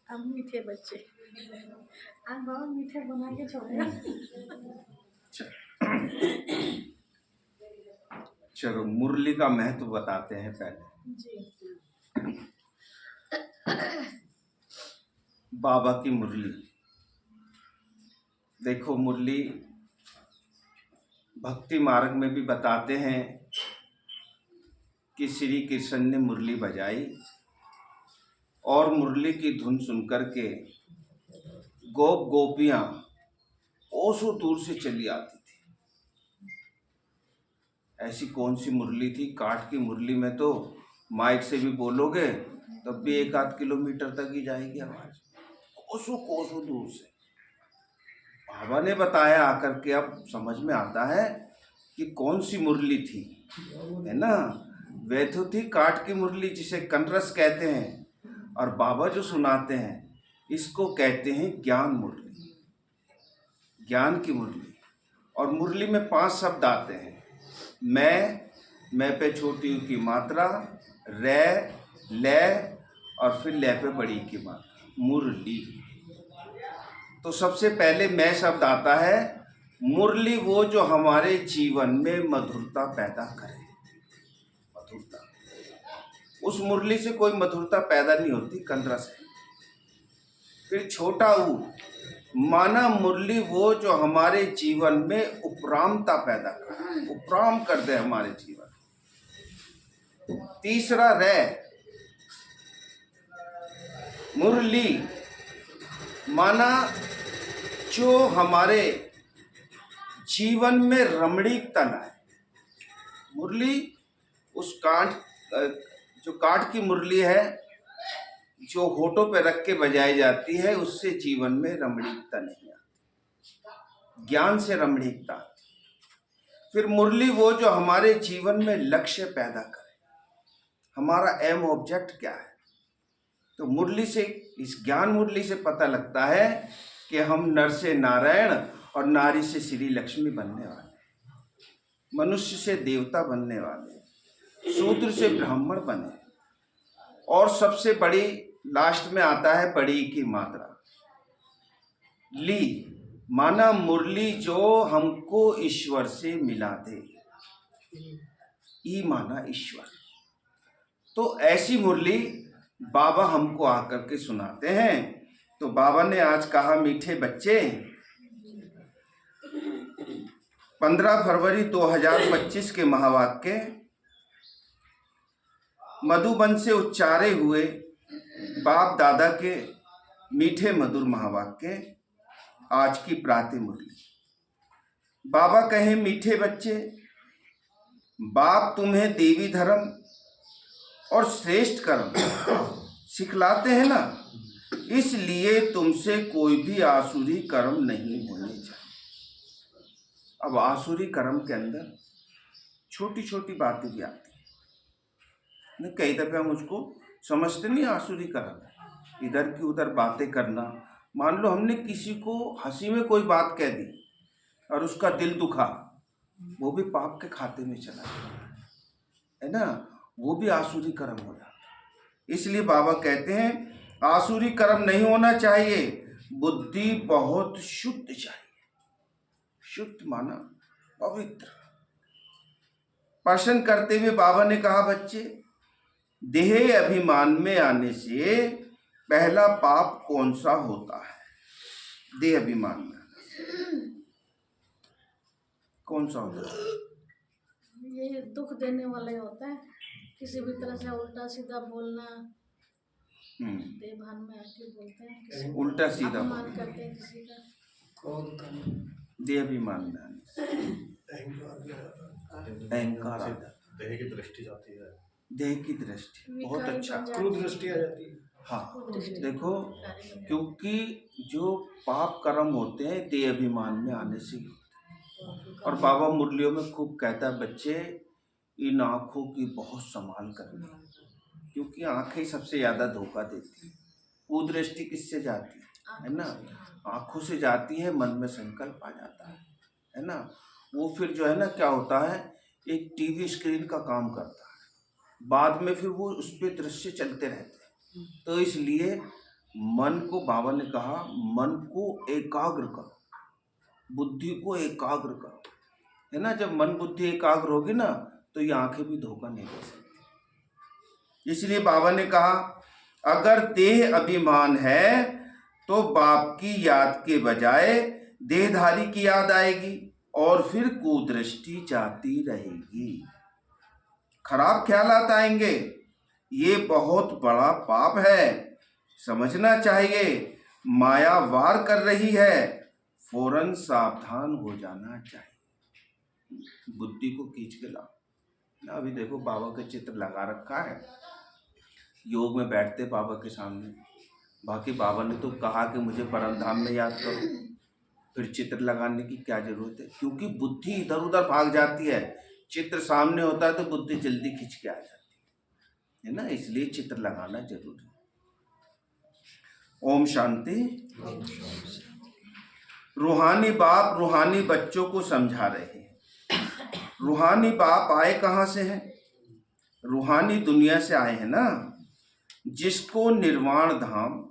अब मीठे बच्चे आज बहुत मीठे बना के छोड़ेगा। चलो मुरली का महत्व बताते हैं पहले। जी। बाबा की मुरली देखो, मुरली भक्ति मार्ग में भी बताते हैं कि श्री कृष्ण ने मुरली बजाई और मुरली की धुन सुनकर के गोप गोपियां कोसों दूर से चली आती थी। ऐसी कौन सी मुरली थी? काठ की मुरली में तो माइक से भी बोलोगे तब भी 1-8 किलोमीटर तक ही जाएगी आवाज, कोसों कोसों दूर से। बाबा ने बताया आकर के, अब समझ में आता है कि कौन सी मुरली थी, है ना। वे तो थी काठ की मुरली जिसे कनरस कहते हैं, और बाबा जो सुनाते हैं इसको कहते हैं ज्ञान मुरली, ज्ञान की मुरली। और मुरली में 5 शब्द आते हैं। मैं पे छोटी की मात्रा, रे, ले और फिर ले पे बड़ी की मात्रा, मुरली। तो सबसे पहले मैं शब्द आता है। मुरली वो जो हमारे जीवन में मधुरता पैदा करे, मधुरता। उस मुरली से कोई मधुरता पैदा नहीं होती, कनरस है। फिर छोटा ऊ, माना मुरली वो जो हमारे जीवन में उपरामता पैदा करे, उपराम कर दे हमारे जीवन। तीसरा रे, मुरली माना जो हमारे जीवन में रमणीकता लाए। मुरली उस जो काठ की मुरली है, जो होठों पे रख के बजाई जाती है, उससे जीवन में रमणीकता नहीं आती, ज्ञान से रमणीकता आती। फिर मुरली वो जो हमारे जीवन में लक्ष्य पैदा करे, हमारा एम ऑब्जेक्ट क्या है। तो मुरली से, इस ज्ञान मुरली से पता लगता है कि हम नर से नारायण और नारी से श्री लक्ष्मी बनने वाले, मनुष्य से देवता बनने वाले, शूद्र से ब्राह्मण बने। और सबसे बड़ी लास्ट में आता है बड़ी की मात्रा, ली, माना मुरली जो हमको ईश्वर से मिला दे। ई माना ईश्वर। तो ऐसी मुरली बाबा हमको आकर के सुनाते हैं। तो बाबा ने आज कहा, मीठे बच्चे, 15 फरवरी 2025 के महावाक्य, मधुबन से उच्चारे हुए बाप दादा के मीठे मधुर महावाक्य, आज की प्रातः मुरली। बाबा कहे, मीठे बच्चे, बाप तुम्हें देवी धर्म और श्रेष्ठ कर्म सिखलाते हैं ना, इसलिए तुमसे कोई भी आसुरी कर्म नहीं होने चाहिए। अब आसुरी कर्म के अंदर छोटी छोटी बातें भी आती हैं। कई दफे हम उसको समझते नहीं, आसुरी कर्म इधर की उधर बातें करना। मान लो हमने किसी को हंसी में कोई बात कह दी और उसका दिल दुखा, वो भी पाप के खाते में चला जाता है ना, वो भी आसुरी कर्म हो जाता है। इसलिए बाबा कहते हैं आसुरी कर्म नहीं होना चाहिए, बुद्धि बहुत शुद्ध चाहिए। शुद्ध माना पवित्र। प्रश्न करते हुए बाबा ने कहा, बच्चे, देह अभिमान में आने से पहला पाप कौन सा होता है? देह अभिमान में कौन सा होता है? ये दुख देने वाले होता है, किसी भी तरह से उल्टा सीधा बोलना। देहभान में आके बोलते हैं, उल्टा सीधा अपमान करते हैं किसी का। देह अभिमान में अहंकार, देह की दृष्टि जाती है, देह की दृष्टि बहुत अच्छा, क्रूर दृष्टि आ जाती है। हाँ देखो, क्योंकि जो पाप कर्म होते हैं देह अभिमान में आने से होते हैं। और बाबा मुरलियों में खूब कहता है, बच्चे, इन आँखों की बहुत संभाल करनी, क्योंकि आँखें सबसे ज़्यादा धोखा देती है। कुदृष्टि किससे जाती है ना, आँखों से जाती है, मन में संकल्प आ जाता है ना। वो फिर जो है ना, क्या होता है, एक टीवी स्क्रीन का काम करता है, बाद में फिर वो उस पर दृश्य चलते रहते हैं। तो इसलिए मन को, बाबा ने कहा मन को एकाग्र करो, बुद्धि को एकाग्र करो, है ना। जब मन बुद्धि एकाग्र होगी ना तो ये आंखें भी धोखा नहीं दे सकती। इसलिए बाबा ने कहा अगर देह अभिमान है तो बाप की याद के बजाय देहधारी की याद आएगी और फिर कुदृष्टि जाती रहेगी, खराब ख्यालात आएंगे। ये बहुत बड़ा पाप है, समझना चाहिए। माया वार कर रही है, फौरन सावधान हो जाना चाहिए। बुद्धि को खींच के लाओ। अभी देखो बाबा का चित्र लगा रखा है, योग में बैठते बाबा के सामने। बाकी बाबा ने तो कहा कि मुझे परम धाम में याद करो, फिर चित्र लगाने की क्या जरूरत है? क्योंकि बुद्धि इधर उधर भाग जाती है। चित्र सामने होता है तो बुद्धि जल्दी खिंच के आ जाती है ना, इसलिए चित्र लगाना जरूरी है। ओम शांति। रूहानी बाप रूहानी बच्चों को समझा रहे हैं। रूहानी बाप आए कहाँ से हैं? रूहानी दुनिया से आए हैं ना, जिसको निर्वाण धाम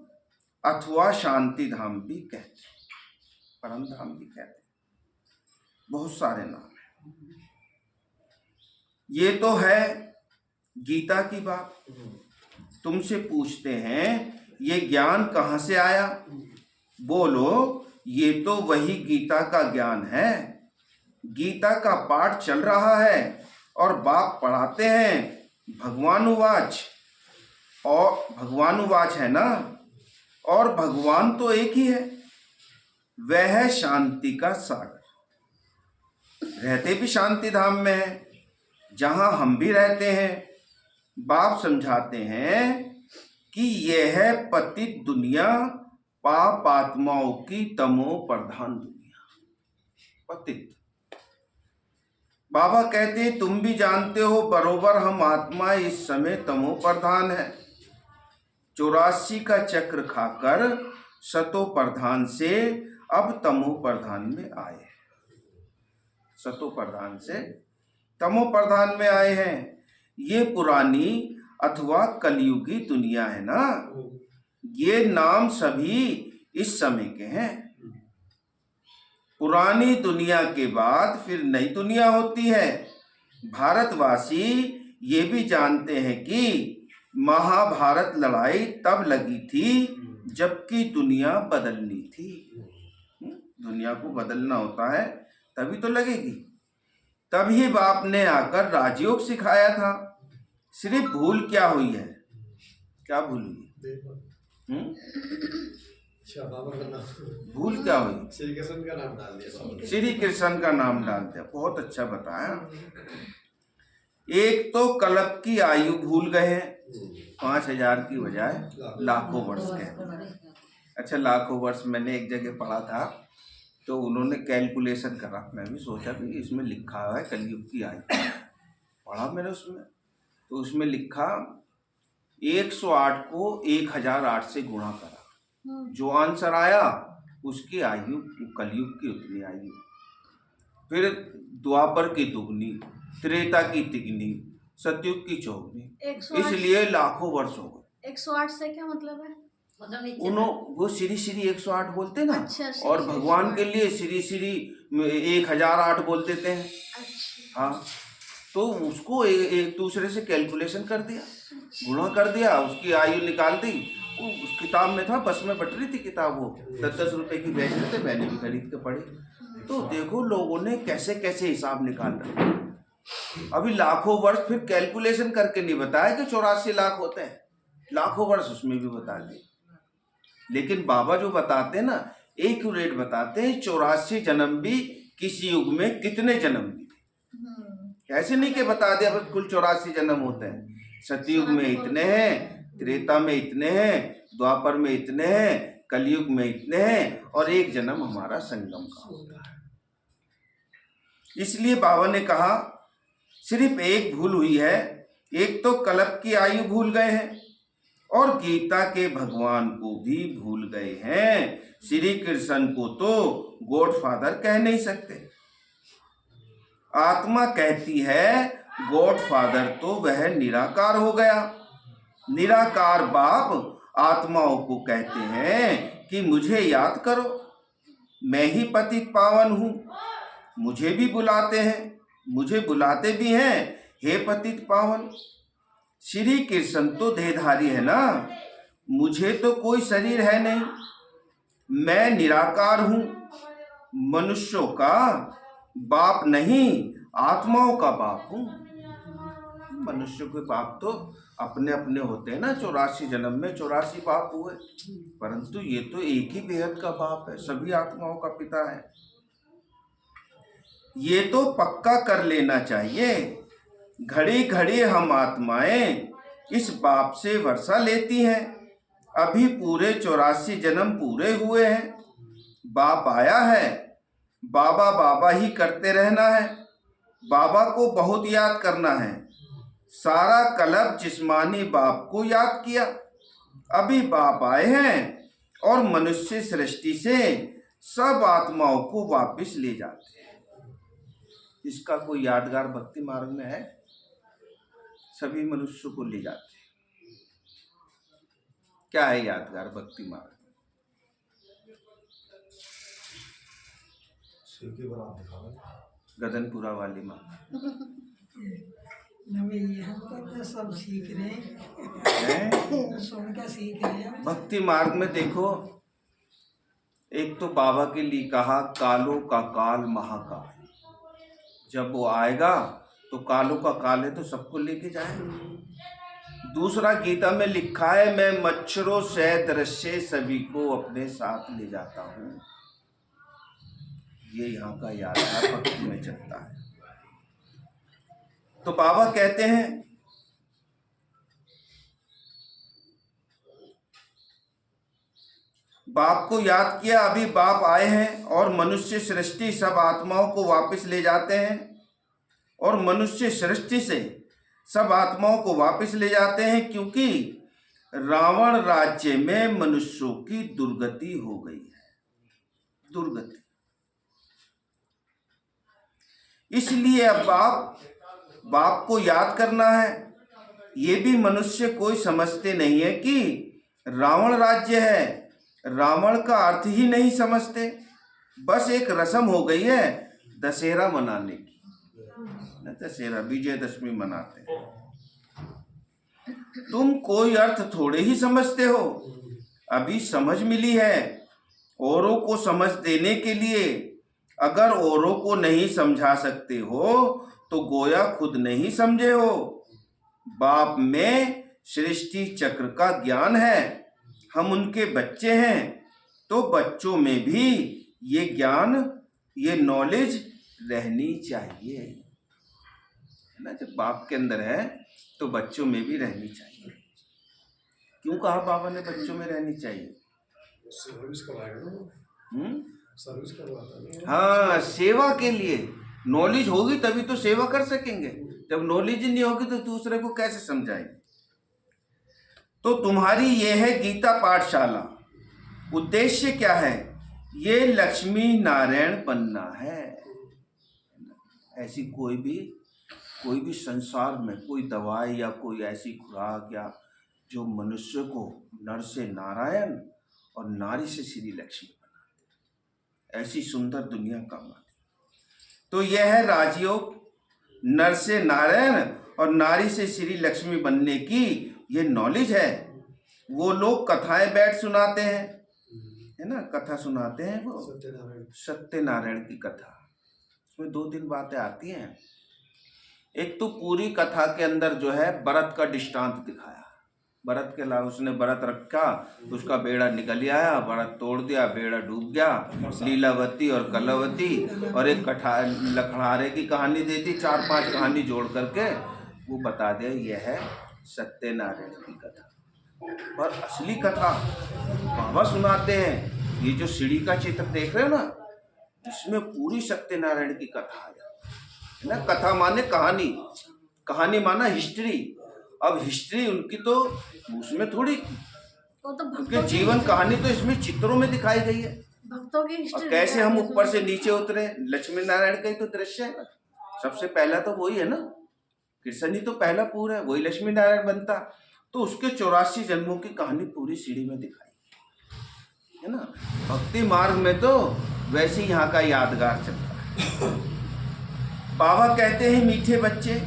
अथवा शांति धाम भी कहते हैं, परम धाम भी कहते हैं, बहुत सारे नाम हैं। ये तो है गीता की बात। तुमसे पूछते हैं ये ज्ञान कहाँ से आया? बोलो ये तो वही गीता का ज्ञान है। गीता का पाठ चल रहा है और बाप पढ़ाते हैं। भगवानुवाच, और भगवानुवाच है ना, और भगवान तो एक ही है, वह है शांति का सागर। रहते भी शांति धाम में है जहां हम भी रहते हैं। बाप समझाते हैं कि यह है पतित दुनिया, पाप आत्माओं की तमो प्रधान दुनिया। पतित, बाबा कहते हैं तुम भी जानते हो बरोबर हम आत्मा इस समय तमो प्रधान है। 84 का चक्र खाकर सतो प्रधान से अब तमो प्रधान में आए हैं। सतो प्रधान से तमो प्रधान में आए हैं। ये पुरानी अथवा कलयुगी दुनिया है ना, ये नाम सभी इस समय के हैं। पुरानी दुनिया के बाद फिर नई दुनिया होती है। भारतवासी ये भी जानते हैं कि महाभारत लड़ाई तब लगी थी जबकि दुनिया बदलनी थी। दुनिया को बदलना होता है तभी तो लगेगी। तभी बाप ने आकर राजयोग सिखाया था। सिर्फ भूल क्या हुई है? क्या भूल हुई? भूल क्या हुई? श्री कृष्ण का नाम डाल दिया। श्री कृष्ण का नाम डाल दिया, बहुत अच्छा बताया। एक तो कल्प की आयु भूल गए हैं, 5000 की बजाय लाखों वर्ष के। अच्छा, लाखों वर्ष मैंने एक जगह पढ़ा था तो उन्होंने कैलकुलेशन करा। मैं भी सोचा कि इसमें लिखा हुआ है कलयुग की आयु, पढ़ा मैंने उसमें, तो उसमें लिखा 108 को 1008 से गुणा करा, जो आंसर आया उसकी आयु कलयुग की उतनी आयु। फिर द्वापर की दुगनी, त्रेता की तिगनी, सतयुग की चौगनी, इसलिए लाखों वर्ष हो गए। 108 से क्या मतलब है? वो श्री श्री 108 बोलते ना। अच्छा, और भगवान के लिए श्री श्री 1008 बोल देते हैं। अच्छा। हाँ, तो उसको एक दूसरे से कैलकुलेशन कर दिया, गुणा कर दिया, उसकी आयु निकाल दी। वो उस किताब में था, बस में बट रही थी किताब, वो 10-10 रुपए की बेच रहे थे, मैंने भी खरीद के पढ़ी। तो देखो लोगों ने कैसे कैसे हिसाब निकाल रखा। अभी लाखों वर्ष फिर कैलकुलेशन करके नहीं बताया कि 84 लाख होते हैं, लाखों वर्ष उसमें भी बता दिए। लेकिन बाबा जो बताते हैं ना, एक्यूरेट बताते हैं। 84 जन्म भी किसी युग में कितने जन्म भी, ऐसे नहीं कि बता दिया बस कुल 84 जन्म होते हैं। सतयुग में इतने हैं, त्रेता में इतने हैं, द्वापर में इतने हैं, कलयुग में इतने हैं, और एक जन्म हमारा संगम का होता है। इसलिए बाबा ने कहा सिर्फ एक भूल हुई है, एक तो कल्प की आयु भूल गए हैं और गीता के भगवान को भी भूल गए हैं। श्री कृष्ण को तो गॉडफादर कह नहीं सकते। आत्मा कहती है गॉडफादर तो वह निराकार हो गया। निराकार बाप आत्माओं को कहते हैं कि मुझे याद करो, मैं ही पतित पावन हूँ। मुझे भी बुलाते हैं, मुझे बुलाते भी हैं, हे पतित पावन। श्री कृष्ण तो देहधारी है ना, मुझे तो कोई शरीर है नहीं, मैं निराकार हूँ, मनुष्यों का बाप नहीं, आत्माओं का बाप हूँ। मनुष्यों के बाप तो अपने अपने होते हैं ना, 84 जन्म में 84 बाप हुए, परंतु ये तो एक ही बेहद का बाप है, सभी आत्माओं का पिता है। ये तो पक्का कर लेना चाहिए, घड़ी घड़ी हम आत्माएं इस बाप से वर्षा लेती हैं। अभी पूरे 84 जन्म पूरे हुए हैं, बाप आया है, बाबा बाबा ही करते रहना है, बाबा को बहुत याद करना है। सारा कल्प जिस्मानी बाप को याद किया, अभी बाप आए हैं और मनुष्य सृष्टि से सब आत्माओं को वापस ले जाते हैं। इसका कोई यादगार भक्ति मार्ग में है? सभी मनुष्यों को ले जाते हैं। क्या है यादगार भक्ति मार्ग? गदनपुरा वाली माँ तो सब सीख रहे हैं, सुन के सीख रहे हैं। भक्ति मार्ग में देखो, एक तो बाबा के लिए कहा कालों का काल महाकाल, जब वो आएगा तो कालों का काल है तो सबको लेके जाएगा। दूसरा गीता में लिखा है मैं मच्छरों से दृश्य सभी को अपने साथ ले जाता हूँ। ये यहाँ का यादगार भक्ति में चलता है। तो बाबा कहते हैं बाप को याद किया, अभी बाप आए हैं और मनुष्य सृष्टि सब आत्माओं को वापस ले जाते हैं, और मनुष्य सृष्टि से सब आत्माओं को वापस ले जाते हैं क्योंकि रावण राज्य में मनुष्यों की दुर्गति हो गई है, दुर्गति। इसलिए अब बाप को याद करना है। ये भी मनुष्य कोई समझते नहीं है कि रावण राज्य है, रावण का अर्थ ही नहीं समझते। बस एक रस्म हो गई है दशहरा मनाने की, दशहरा विजयदशमी मनाते हैं। तुम कोई अर्थ थोड़े ही समझते हो, अभी समझ मिली है औरों को समझ देने के लिए। अगर औरों को नहीं समझा सकते हो तो गोया खुद नहीं समझे हो। बाप में सृष्टि चक्र का ज्ञान है, हम उनके बच्चे हैं, तो बच्चों में भी ये ज्ञान, ये नॉलेज रहनी चाहिए, है ना। जब बाप के अंदर है तो बच्चों में भी रहनी चाहिए। क्यों कहा बाबा ने बच्चों में रहनी चाहिए? सर्विस करवाएगा ना, सर्विस करवाता नहीं। हाँ, सेवा के लिए। नॉलेज होगी तभी तो सेवा कर सकेंगे, जब नॉलेज नहीं होगी तो दूसरे को कैसे समझाएंगे। तो तुम्हारी ये है गीता पाठशाला। उद्देश्य क्या है? ये लक्ष्मी नारायण बनना है। ऐसी कोई भी संसार में कोई दवाई या कोई ऐसी खुराक या जो मनुष्य को नर से नारायण और नारी से श्री लक्ष्मी बनाते, ऐसी सुंदर दुनिया का मान। तो यह है राजयोग, नर से नारायण और नारी से श्री लक्ष्मी बनने की ये नॉलेज है। वो लोग कथाएं बैठ सुनाते हैं, है ना, कथा सुनाते हैं वो सत्यनारायण की कथा। उसमें 2-3 बातें आती हैं। एक तो पूरी कथा के अंदर जो है भरत का दृष्टांत दिखाया। भरत के अलावा उसने व्रत रखा, उसका बेड़ा निकल आया, भरत तोड़ दिया, बेड़ा डूब गया। लीलावती और कलावती और एक लखड़ारे की कहानी दे दी, 4-5 कहानी जोड़ करके वो बता दे यह है सत्यनारायण की कथा। और असली कथा बाबा सुनाते हैं। ये जो सीढ़ी का चित्र देख रहे हो ना, इसमें पूरी सत्यनारायण की कथा है ना। कथा माने कहानी, कहानी माना हिस्ट्री। अब हिस्ट्री उनकी तो उसमें थोड़ी, उनके जीवन कहानी तो इसमें चित्रों में दिखाई गई है। भक्तों की और कैसे हम ऊपर से नीचे उतरे, लक्ष्मी नारायण का ही तो दृश्य है। सबसे पहला तो वही है ना, कृष्ण ही तो पहला पूर है, वही लक्ष्मी नारायण बनता। तो उसके 84 जन्मों की कहानी पूरी सीढ़ी में दिखाई है ना। भक्ति मार्ग में तो वैसे ही यहाँ का यादगार चलता है। बाबा कहते हैं मीठे बच्चे,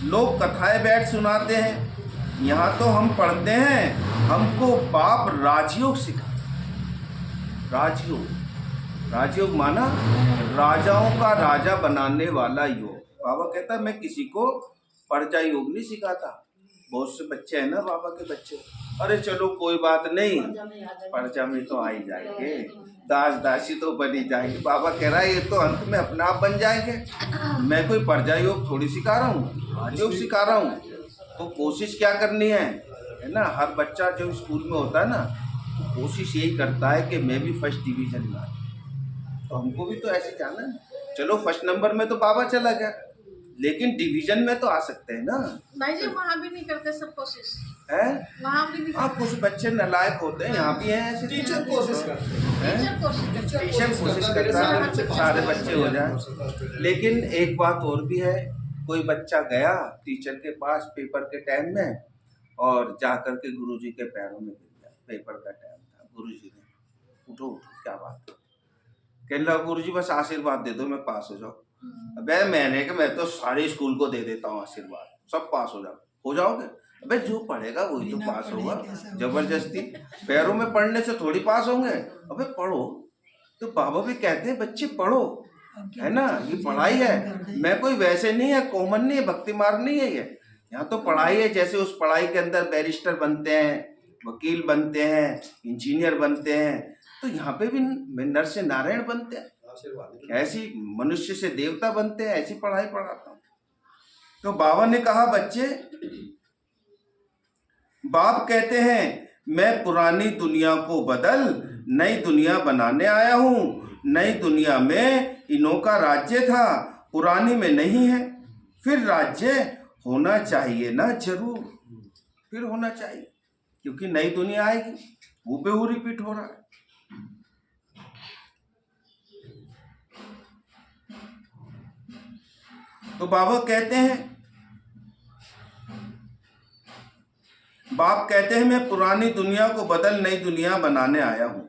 लोग कथाएं बैठ सुनाते हैं, यहाँ तो हम पढ़ते हैं, हमको बाप राजयोग सिखा। राजयोग, राजयोग माना राजाओं का राजा बनाने वाला योग। बाबा कहता है मैं किसी को प्रजा योग नहीं सिखाता। बहुत से बच्चे हैं ना बाबा के बच्चे, अरे चलो कोई बात नहीं, प्रजा में तो आ ही जाएंगे, दास दासी तो बनी जाएंगे। बाबा कह रहा है ये तो अंत में अपने आप बन जाएंगे। मैं कोई प्रजा योग थोड़ी सिखा रहा हूँ, राजयोग सिखा रहा हूँ। तो कोशिश क्या करनी है ना। हर बच्चा जो स्कूल में होता है ना, कोशिश यही करता है कि मैं भी फर्स्ट डिवीजन में आऊं। तो हमको भी तो ऐसे जाना है। चलो फर्स्ट नंबर में तो बाबा चला गया, लेकिन डिवीजन में तो आ सकते हैं ना। भाई जी वहाँ भी नहीं करते सब कोशिश है वहाँ भी नहीं हाँ, कुछ बच्चे नालायक होते हैं, यहाँ भी हैं ऐसे। टीचर कोशिश करते हैं, टीचर कोशिश करता है सारे बच्चे हो जाए। लेकिन एक बात और भी है, कोई बच्चा गया टीचर के पास पेपर के टाइम में और जाकर के गुरुजी के पैरों में गिर गया। पेपर का टाइम था, गुरुजी ने उठो उठो क्या बात है, कहने लगा गुरुजी बस आशीर्वाद दे दो मैं पास हो जाऊँ। अबे मैंने कि मैं तो सारे स्कूल को दे देता हूँ आशीर्वाद, सब पास हो जाओगे। अबे जो पढ़ेगा वही तो पास होगा, जबरदस्ती पैरों में पढ़ने से थोड़ी पास होंगे। अबे पढ़ो। तो बाबा भी कहते हैं बच्चे पढ़ो, है ना, ये पढ़ाई है। मैं कोई वैसे नहीं है, कॉमन नहीं है, भक्ति मार्ग नहीं है ये। यहाँ तो पढ़ाई है। जैसे उस पढ़ाई के अंदर बैरिस्टर बनते हैं, वकील बनते हैं, इंजीनियर बनते हैं, तो यहाँ पे भी नर से नारायण बनते हैं। ऐसी मनुष्य से देवता बनते हैं, ऐसी पढ़ाई पढ़ाता हूँ। तो बाबा ने कहा बच्चे, बाप कहते हैं मैं पुरानी दुनिया को बदल नई दुनिया बनाने आया हूँ। नई दुनिया में इन्हों का राज्य था, पुरानी में नहीं है। फिर राज्य होना चाहिए ना, जरूर फिर होना चाहिए, क्योंकि नई दुनिया आएगी। हूबहू रिपीट हो रहा है। तो बाबा कहते हैं, बाप कहते हैं मैं पुरानी दुनिया को बदल नई दुनिया बनाने आया हूं।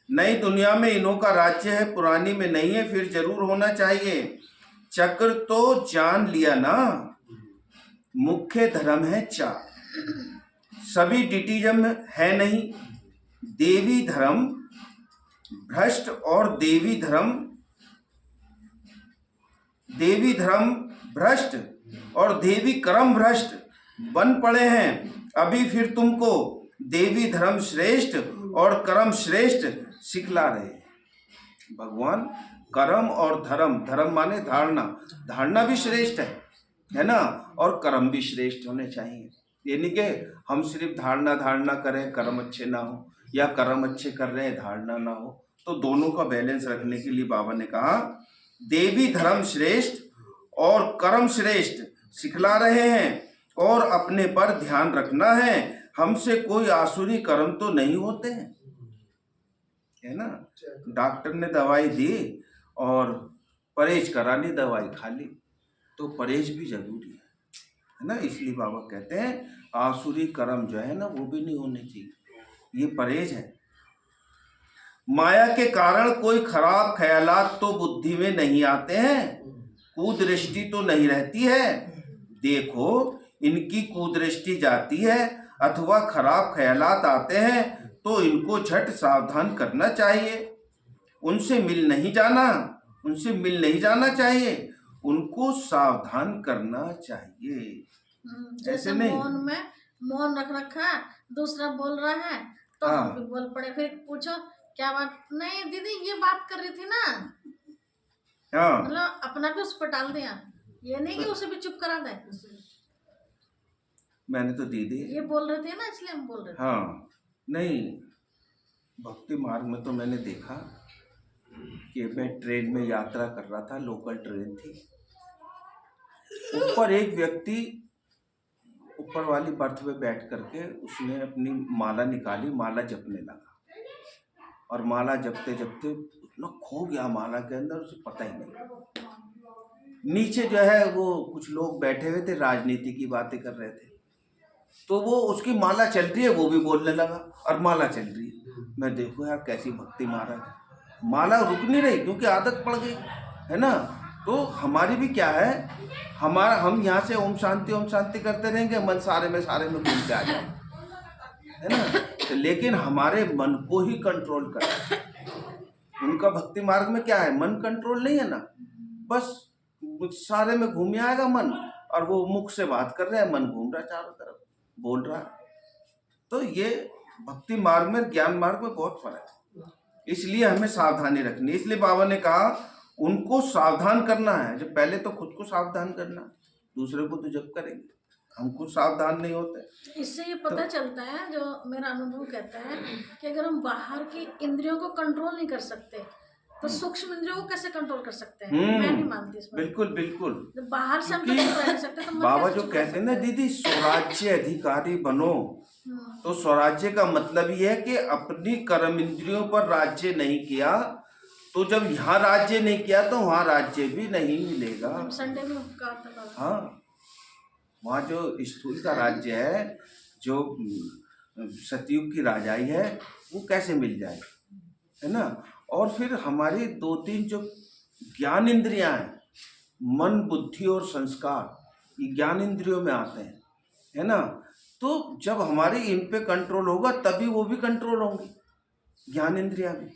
नई दुनिया में इन्हों का राज्य है, पुरानी में नहीं है, फिर जरूर होना चाहिए। चक्र तो जान लिया ना, मुख्य धर्म है चार, सभी डिटिज्म है नहीं। देवी धर्म भ्रष्ट और देवी धर्म भ्रष्ट और देवी कर्म भ्रष्ट बन पड़े हैं। अभी फिर तुमको देवी धर्म श्रेष्ठ और कर्म श्रेष्ठ सिखला रहे हैं। भगवान कर्म और धर्म, धर्म माने धारणा, धारणा भी श्रेष्ठ है ना, और कर्म भी श्रेष्ठ होने चाहिए। ये नहीं कि हम सिर्फ धारणा करें, कर्म अच्छे ना हो, या कर्म अच्छे कर रहे हैं धारणा ना हो। तो दोनों का बैलेंस रखने के लिए बाबा ने कहा देवी धर्म श्रेष्ठ और कर्म श्रेष्ठ सिखला रहे हैं, और अपने पर ध्यान रखना है, हमसे कोई आसुरी कर्म तो नहीं होते हैं, है ना। डॉक्टर ने दवाई दी और परहेज करा ली, दवाई खा ली, तो परहेज भी जरूरी है ना। इसलिए बाबा कहते हैं आसुरी कर्म जो है ना वो भी नहीं होने चाहिए, ये परहेज है। माया के कारण कोई खराब ख्यालात तो बुद्धि में नहीं आते हैं, कुदृष्टि तो नहीं रहती है। देखो इनकी कुदृष्टि जाती है अथवा खराब ख्यालात आते हैं तो इनको झट सावधान करना चाहिए। उनसे मिल नहीं जाना चाहिए, उनको सावधान करना चाहिए। जैसे मौन रख रखा है, दूसरा बोल रहा है तो हम भी बोल पड़े। फिर पूछो क्या बात, नहीं दीदी ये बात कर रही थी ना, मतलब अपना भी उस पर डाल दिया। ये नहीं कि उसे भी चुप करा दे। मैंने तो दीदी ये बोल रहे थे ना इसलिए हम बोल रहे थे। हाँ, नहीं भक्ति मार्ग में तो मैंने देखा कि मैं ट्रेन में यात्रा कर रहा था, लोकल ट्रेन थी। ऊपर एक व्यक्ति ऊपर वाली बर्थ पे बैठ करके उसने अपनी माला निकाली, माला जपने लगा, और माला जपते जपते इतना खो गया माला के अंदर, उसे पता ही नहीं। नीचे जो है वो कुछ लोग बैठे हुए थे, राजनीति की बातें कर रहे थे। तो वो उसकी माला चल रही है, वो भी बोलने लगा और माला चल रही है। मैं देखो यार कैसी भक्ति महाराज, माला रुक नहीं रही क्योंकि आदत पड़ गई है ना। तो हमारी भी क्या है, हमारा हम यहाँ से ओम शांति करते रहेंगे, मन सारे में घूम के आ जाए, है ना। तो लेकिन हमारे मन को ही कंट्रोल करें। उनका भक्ति मार्ग में क्या है, मन कंट्रोल नहीं है ना, बस सारे में घूम आएगा मन, और वो मुख से बात कर रहे हैं, मन घूम रहा है चारों तरफ, बोल रहा है। तो ये भक्ति मार्ग में, ज्ञान मार्ग में बहुत फर्क है, इसलिए हमें सावधानी रखनी है। इसलिए बाबा ने कहा उनको सावधान करना है। जब पहले तो खुद को सावधान करना, दूसरे को तो जब करेंगे, हम खुद सावधान नहीं होते। इससे ये पता चलता है, जो मेरा अनुभव कहता है कि अगर हम बाहर की इंद्रियों को कंट्रोल नहीं कर सकते तो सूक्ष्म इंद्रियों को कैसे कंट्रोल कर सकते हैं। मैं नहीं मानती इसमें। बिल्कुल जब बाहर से हम तो नहीं कर सकते तो बाबा जो कहते हैं ना दीदी, स्वराज्य अधिकारी बनो, तो स्वराज्य का मतलब ये है कि अपनी कर्म इंद्रियों पर राज्य नहीं किया, तो जब यहाँ राज्य नहीं किया तो वहाँ राज्य भी नहीं मिलेगा। संडे में कहा था। हाँ, वहाँ जो स्थूल का राज्य है, जो सतयुग की राजाई है, वो कैसे मिल जाए, है ना। और फिर हमारी 2-3 जो ज्ञान इंद्रियां हैं, मन बुद्धि और संस्कार, ये ज्ञान इंद्रियों में आते हैं, है ना। तो जब हमारी इन पे कंट्रोल होगा तभी वो भी कंट्रोल होंगी, ज्ञान इंद्रियां भी,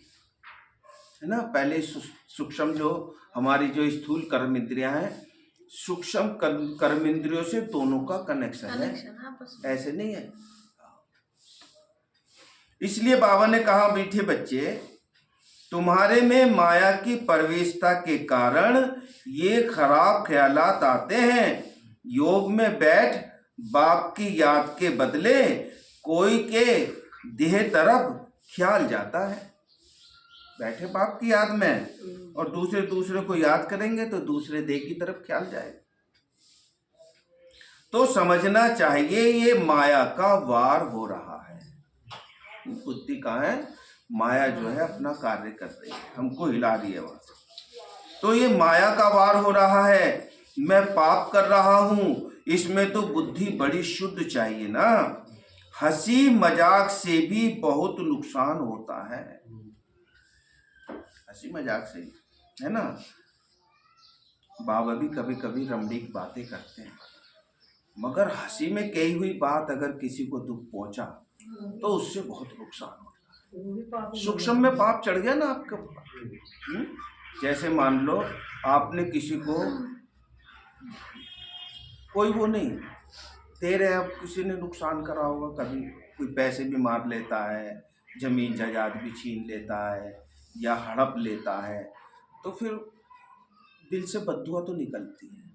है ना। पहले सूक्ष्म जो हमारी जो स्थूल कर्म इंद्रियां हैं, सूक्ष्म कर्म इंद्रियों से दोनों का कनेक्शन है, ऐसे नहीं है। इसलिए बाबा ने कहा मीठे बच्चे, तुम्हारे में माया की प्रवेशता के कारण ये खराब ख्यालात आते हैं। योग में बैठ बाप की याद के बदले कोई के देह तरफ ख्याल जाता है। बैठे बाप की याद में और दूसरे को याद करेंगे तो दूसरे देह की तरफ ख्याल जाएगा। तो समझना चाहिए ये माया का वार हो रहा है। बुद्धि कहाँ है, माया जो है अपना कार्य कर रही है, हमको हिला रही है वहां से। तो ये माया का वार हो रहा है, मैं पाप कर रहा हूं, इसमें तो बुद्धि बड़ी शुद्ध चाहिए ना। हंसी मजाक से भी बहुत नुकसान होता है, हंसी मजाक से, है ना। बाबा भी कभी कभी रमणीक बातें करते हैं, मगर हंसी में कही हुई बात अगर किसी को दुख पहुंचा तो उससे बहुत नुकसान होता है। सूक्ष्म में पाप चढ़ गया ना आपके ऊपर। जैसे मान लो आपने किसी को कोई वो नहीं दे रहे, अब किसी ने नुकसान करा होगा, कभी कोई पैसे भी मार लेता है, जमीन जायदाद भी छीन लेता है या हड़प लेता है, तो फिर दिल से बद्दुआ तो निकलती है।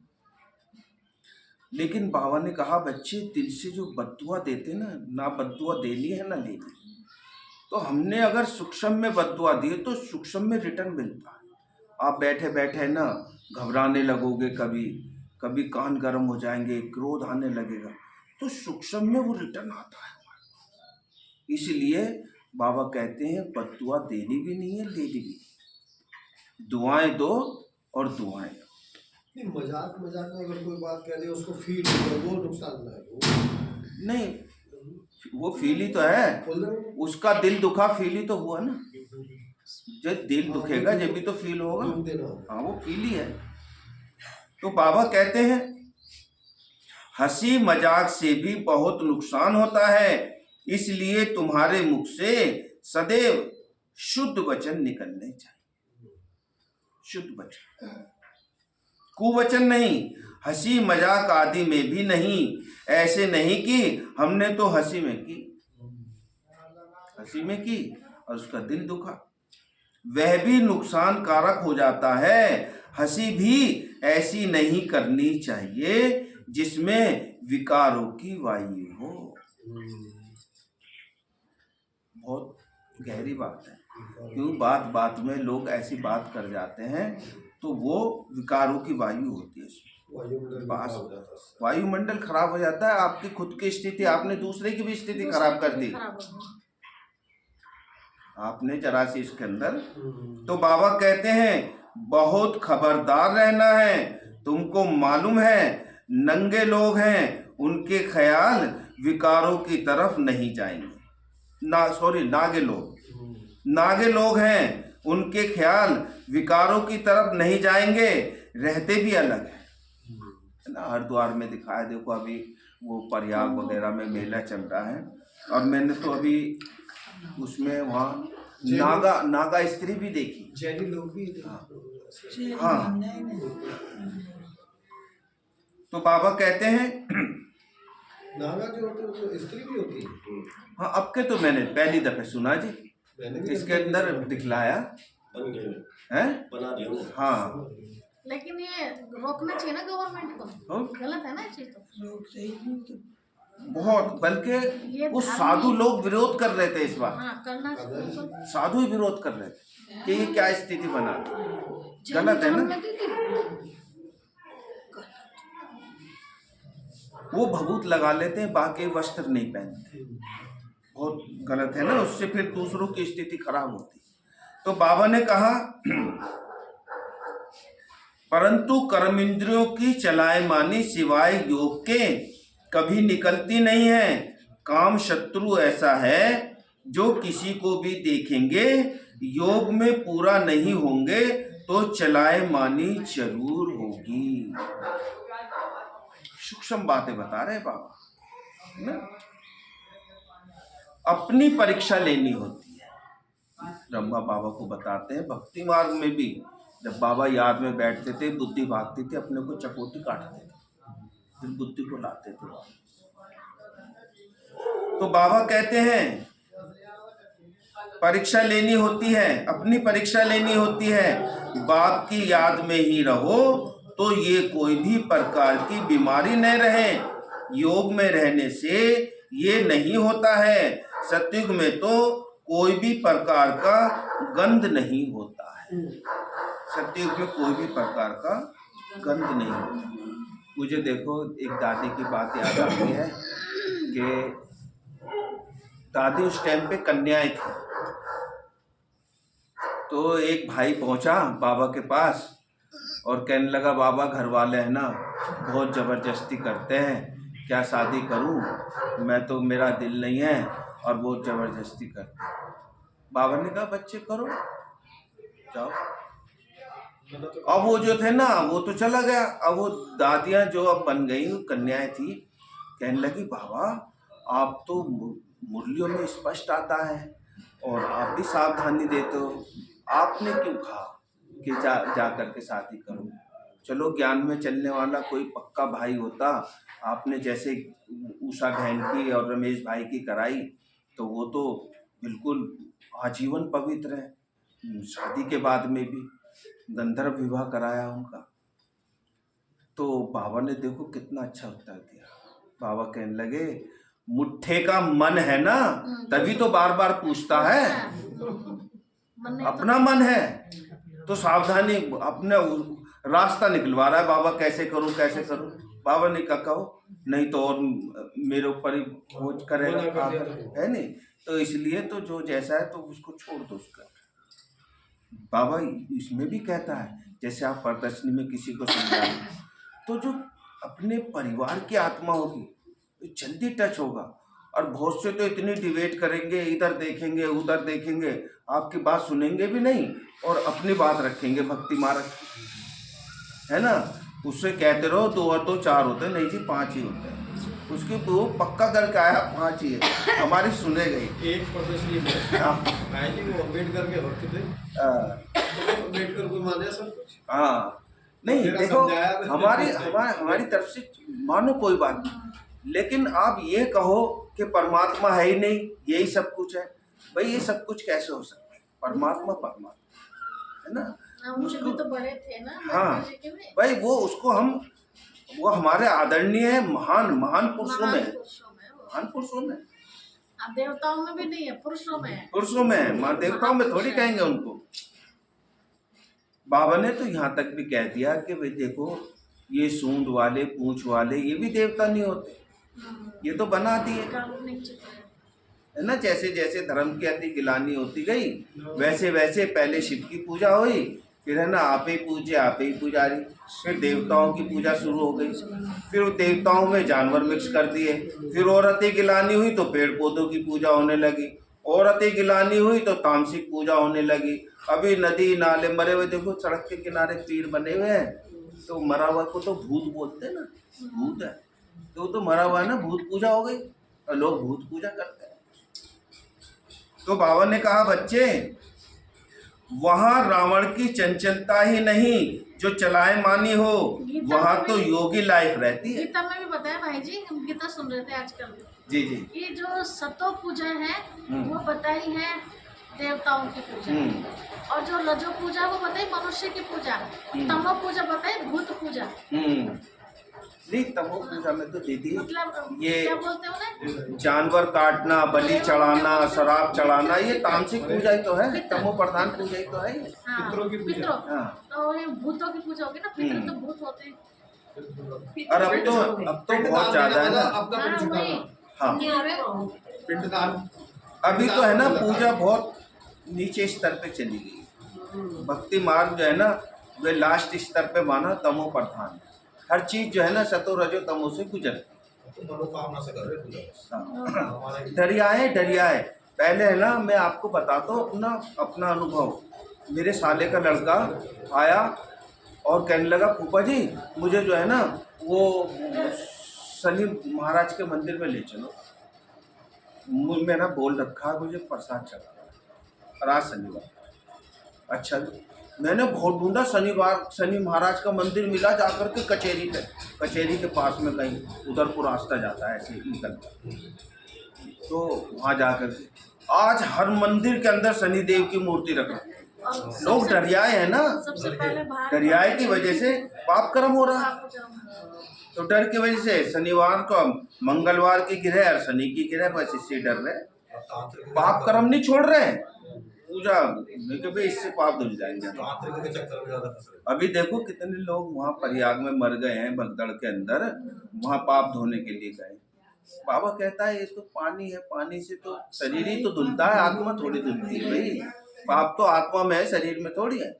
लेकिन बाबा ने कहा बच्चे, दिल से जो बद्दुआ देते ना बद्दुआ देनी है ना लेनी। तो हमने अगर सूक्ष्म में बद्दुआ दिए तो सूक्ष्म में रिटर्न मिलता है। आप बैठे बैठे ना घबराने लगोगे, कभी कान गर्म हो जाएंगे, क्रोध आने लगेगा, तो सूक्ष्म में वो रिटर्न आता है। इसलिए बाबा कहते हैं बद्दुआ देनी भी नहीं है, लेनी भी नहीं, दुआएं दो और दुआएं दो। मजाक में अगर कोई बात कह दे उसको फील हो, वो नुकसान है। नहीं, वो फील ही तो है, उसका दिल दुखा फील ही तो हुआ ना। जब दिल दुखेगा जब भी तो फील होगा। हाँ, वो फील ही है। तो बाबा कहते हैं हंसी मजाक से भी बहुत नुकसान होता है, इसलिए तुम्हारे मुख से सदैव शुद्ध वचन निकलने चाहिए। शुद्ध वचन, कुवचन नहीं, हंसी मजाक आदि में भी नहीं। ऐसे नहीं कि हमने तो हंसी में की और उसका दिल दुखा, वह भी नुकसान कारक हो जाता है। हंसी भी ऐसी नहीं करनी चाहिए जिसमें विकारों की वायु हो। बहुत गहरी बात है, क्यों बात बात में लोग ऐसी बात कर जाते हैं तो वो विकारों की वायु होती है, वायुमंडल खराब हो जाता है। आपकी खुद की स्थिति, आपने दूसरे की भी स्थिति खराब कर दी, आपने जरा सी इसके अंदर। तो बाबा कहते हैं बहुत खबरदार रहना है। तुमको मालूम है नंगे लोग हैं, उनके ख्याल विकारों की तरफ नहीं जाएंगे। नागे लोग हैं, उनके ख्याल विकारों की तरफ नहीं जाएंगे, रहते भी अलग है ना। हरिद्वार में दिखाया, देखो अभी वो प्रयाग वगैरह में मेला चल रहा है, और मैंने तो अभी उसमें वहाँ नागा स्त्री भी देखी। जैनी लोग भी हाँ। तो बाबा कहते हैं नागा जो होते हैं वो स्त्री भी होती है। हाँ, अब के तो मैंने पहली दफे सुना जी, मैंने भी इसके अंदर दिखलाया बन गए है। बना दिया। हाँ, लेकिन ये रोकना चाहिए ना गवर्नमेंट को, गलत है ना ये चीज तो। बहुत, बल्कि वो साधु लोग विरोध कर रहे थे इस बार। हाँ, करना चाहिए। साधु ही विरोध कर रहे थे कि ये क्या स्थिति बना दी, गलत है ना। वो भभूत लगा लेते हैं, बाकी वस्त्र नहीं पहनते, बहुत गलत है ना। उससे फिर दूसरों की स्थिति खराब होती। तो बाबा ने कहा परंतु कर्मेंद्रियों की चलायमानी सिवाय योग के कभी निकलती नहीं है। काम शत्रु ऐसा है जो किसी को भी देखेंगे योग में पूरा नहीं होंगे तो चलायमानी जरूर होगी। सूक्ष्म बातें बता रहे बाबा ना। अपनी परीक्षा लेनी होती है। ब्रह्मा बाबा को बताते हैं भक्ति मार्ग में भी, जब बाबा याद में बैठते थे, बुद्धि भागती थी, अपने को चकोटी काटते थे, फिर बुद्धि को लाते थे। तो बाबा कहते हैं परीक्षा लेनी होती है, अपनी परीक्षा लेनी होती है। बाप की याद में ही रहो तो ये कोई भी प्रकार की बीमारी न रहे। योग में रहने से ये नहीं होता है। सतयुग में तो कोई भी प्रकार का गंध नहीं होता है। सतयुग में कोई भी प्रकार का गंध नहीं होता। मुझे देखो एक दादी की बात याद आती है कि दादी उस टाइम पे कन्याएं थी। तो एक भाई पहुंचा बाबा के पास और कहने लगा बाबा घर वाले है ना बहुत ज़बरदस्ती करते हैं, क्या शादी करूं, मैं तो मेरा दिल नहीं है और बहुत ज़बरदस्ती करते हैं। बाबा ने कहा बच्चे करो जाओ। अब वो जो थे ना वो तो चला गया। अब वो दादियाँ जो अब बन गई कन्याएं थी, कहने लगी बाबा आप तो मुरलियों में स्पष्ट आता है और आप भी सावधानी देते हो, आपने क्यों कहा कि जा करके शादी करो। चलो ज्ञान में चलने वाला कोई पक्का भाई होता, आपने जैसे उषा बहन की और रमेश भाई की कराई तो वो तो बिल्कुल आजीवन पवित्र है। शादी के बाद में भी गंधर्व विवाह कराया उनका। तो बाबा ने देखो कितना अच्छा उत्तर दिया। बाबा कहने लगे मुट्ठे का मन है ना तभी तो बार बार पूछता है, अपना मन है तो सावधानी, अपना रास्ता निकलवा रहा है। बाबा कैसे करूं कैसे करूं। बाबा ने कहा कहो नहीं तो और मेरे ऊपर ही बोझ करेगा, है नहीं। तो इसलिए तो जो जैसा है तो उसको छोड़ दो उसका। बाबा इसमें भी कहता है जैसे आप प्रदर्शनी में किसी को समझाएं तो जो अपने परिवार की आत्मा होगी जल्दी टच होगा। और बहुत से तो इतनी डिबेट करेंगे, इधर देखेंगे उधर देखेंगे, आपकी बात सुनेंगे भी नहीं और अपनी बात रखेंगे भक्ति मार्ग, है ना। उससे कहते रहो 2 और 2 4 होते हैं, नहीं जी 5 ही होते हैं। उसकी वो पक्का करके आया 5 ही है, हमारी सुने गई। एक प्रदर्शनी में वो अम्बेडकर के भक्त थे, अम्बेडकर को माने सब कुछ। हाँ नहीं देखो हमारी तरफ से मानो कोई बात नहीं, लेकिन आप ये कहो कि परमात्मा है ही नहीं, यही सब कुछ है, भाई ये सब कुछ कैसे हो सकता है। परमात्मा है ना, उसको तो बड़े थे ना। हाँ भाई वो हमारे आदरणीय है, महान पुरुषों में, महान पुरुषों में। देवताओं में भी नहीं है, पुरुषों में है। पुरुषों में है, मां देवताओं में थोड़ी कहेंगे उनको। बाबा ने तो यहाँ तक भी कह दिया कि भाई देखो ये सूंड वाले पूंछ वाले ये भी देवता नहीं होते, ये तो बना दिए, है ना। जैसे जैसे धर्म की अति गिलानी होती गई वैसे वैसे पहले शिव की पूजा हुई, फिर है ना आप ही पूजे आप ही पुजारी, फिर देवताओं की पूजा शुरू हो गई, फिर वो देवताओं में जानवर मिक्स कर दिए, फिर औरतें गिलानी हुई तो पेड़ पौधों की पूजा होने लगी, औरतें गिलानी हुई तो तामसिक पूजा होने लगी। अभी नदी नाले मरे हुए, देखो सड़क के किनारे पीर बने हुए हैं, तो मरा हुआ को तो भूत बोलते हैं ना, भूत है तो वो तो मरा हुआ है ना, भूत पूजा हो गई और लोग भूत पूजा करते हैं। तो बाबा ने कहा बच्चे, वहां रावण की चंचलता ही नहीं जो चलाए मानी हो, वहां तो योगी लाइफ रहती है। गीता में भी बताया भाई जी, हम गीता सुन रहे थे आजकल जी जी। कि जो सतो पूजा है वो बताई है देवताओं की पूजा, और जो रजो पूजा वो बताई मनुष्य की पूजा, तमो पूजा बताई भूत पूजा। नहीं, तमो पूजा में तो दीदी मतलब ये क्या बोलते हो ना, जानवर काटना, बलि चढ़ाना, शराब चढ़ाना, ये तामसिक पूजा ही तो है, तमो प्रधान पूजा ही तो है। हाँ, पितरों की पूजा। पितरों, हाँ। तो ये भूतों की पूजा होगी ना, पितरों तो भूत होते हैं। और अब तो बहुत ज्यादा है ना। आपका हाँ, पिंड वही। चुकाना, पिंडदान। अभी तो है ना पूजा बहुत नीचे स्तर पे चली गई। भक्ति मार्ग जो है ना वे लास्ट स्तर पे माना तमो प्रधान, हर चीज जो है ना सतो रजो तमो से गुजर। तो मनोकामना से कर रहे पूजा। हमारा डरियाए पहले है ना, मैं आपको बताता हूँ अपना अनुभव। मेरे साले का लड़का आया और कहने लगा फूफा जी मुझे जो है ना वो शनि महाराज के मंदिर में ले चलो। मेरा बोल रखा है मुझे प्रसाद चढ़ा और आज शनिवार। अच्छा, मैंने बहुत ढूंढा, शनि महाराज का मंदिर मिला, जाकर के कचेरी के पास में कहीं उधर को रास्ता जाता है ऐसे निकल कर, तो वहाँ जाकर के आज हर मंदिर के अंदर शनिदेव की मूर्ति रखा। लोग डरियाए है ना, सबसे पहले डरियाए की वजह से पाप कर्म हो रहा है। तो डर की वजह से शनिवार को मंगलवार की गिरह और शनि की गिरह, बस इससे डर रहे, पाप कर्म नहीं छोड़ रहे पूजा कि भाई इससे पाप धुल जाएंगे। तांत्रिकों के चक्कर में ज्यादा फंस रहे। अभी देखो कितने लोग वहाँ प्रयाग में मर गए हैं, भगदड़ के अंदर, वहाँ पाप धोने के लिए गए। बाबा कहता है ये तो पानी है, पानी से तो शरीर ही तो धुलता है, आत्मा थोड़ी धुलती है भाई, पाप तो आत्मा में है, शरीर में थोड़ी है।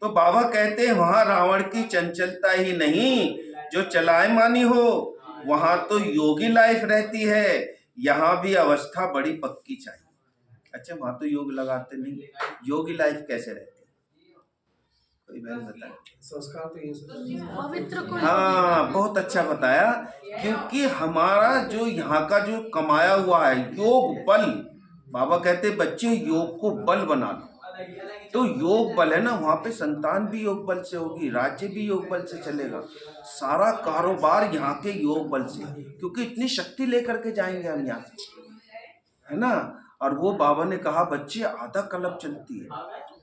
तो बाबा कहते हैं वहां रावण की चंचलता ही नहीं जो चलाए मानी हो, वहां तो योगी लाइफ रहती है, यहाँ भी अवस्था बड़ी पक्की चाहिए। अच्छा, वहां तो योग लगाते नहीं, योगी लाइफ कैसे रहती है, कोई बहन बताए? संस्कार तो ये पवित्र को हाँ, बहुत अच्छा बताया, क्योंकि हमारा जो यहाँ का जो कमाया हुआ है योग बल, बाबा कहते बच्चे योग को बल बना लो, तो योग बल है ना, वहाँ पे संतान भी योग बल से होगी, राज्य भी योग बल से चलेगा, सारा कारोबार यहाँ के योग बल से, क्योंकि इतनी शक्ति लेकर के जाएंगे हम यहाँ से, है ना। और वो बाबा ने कहा बच्चे आधा कल्प चलती है,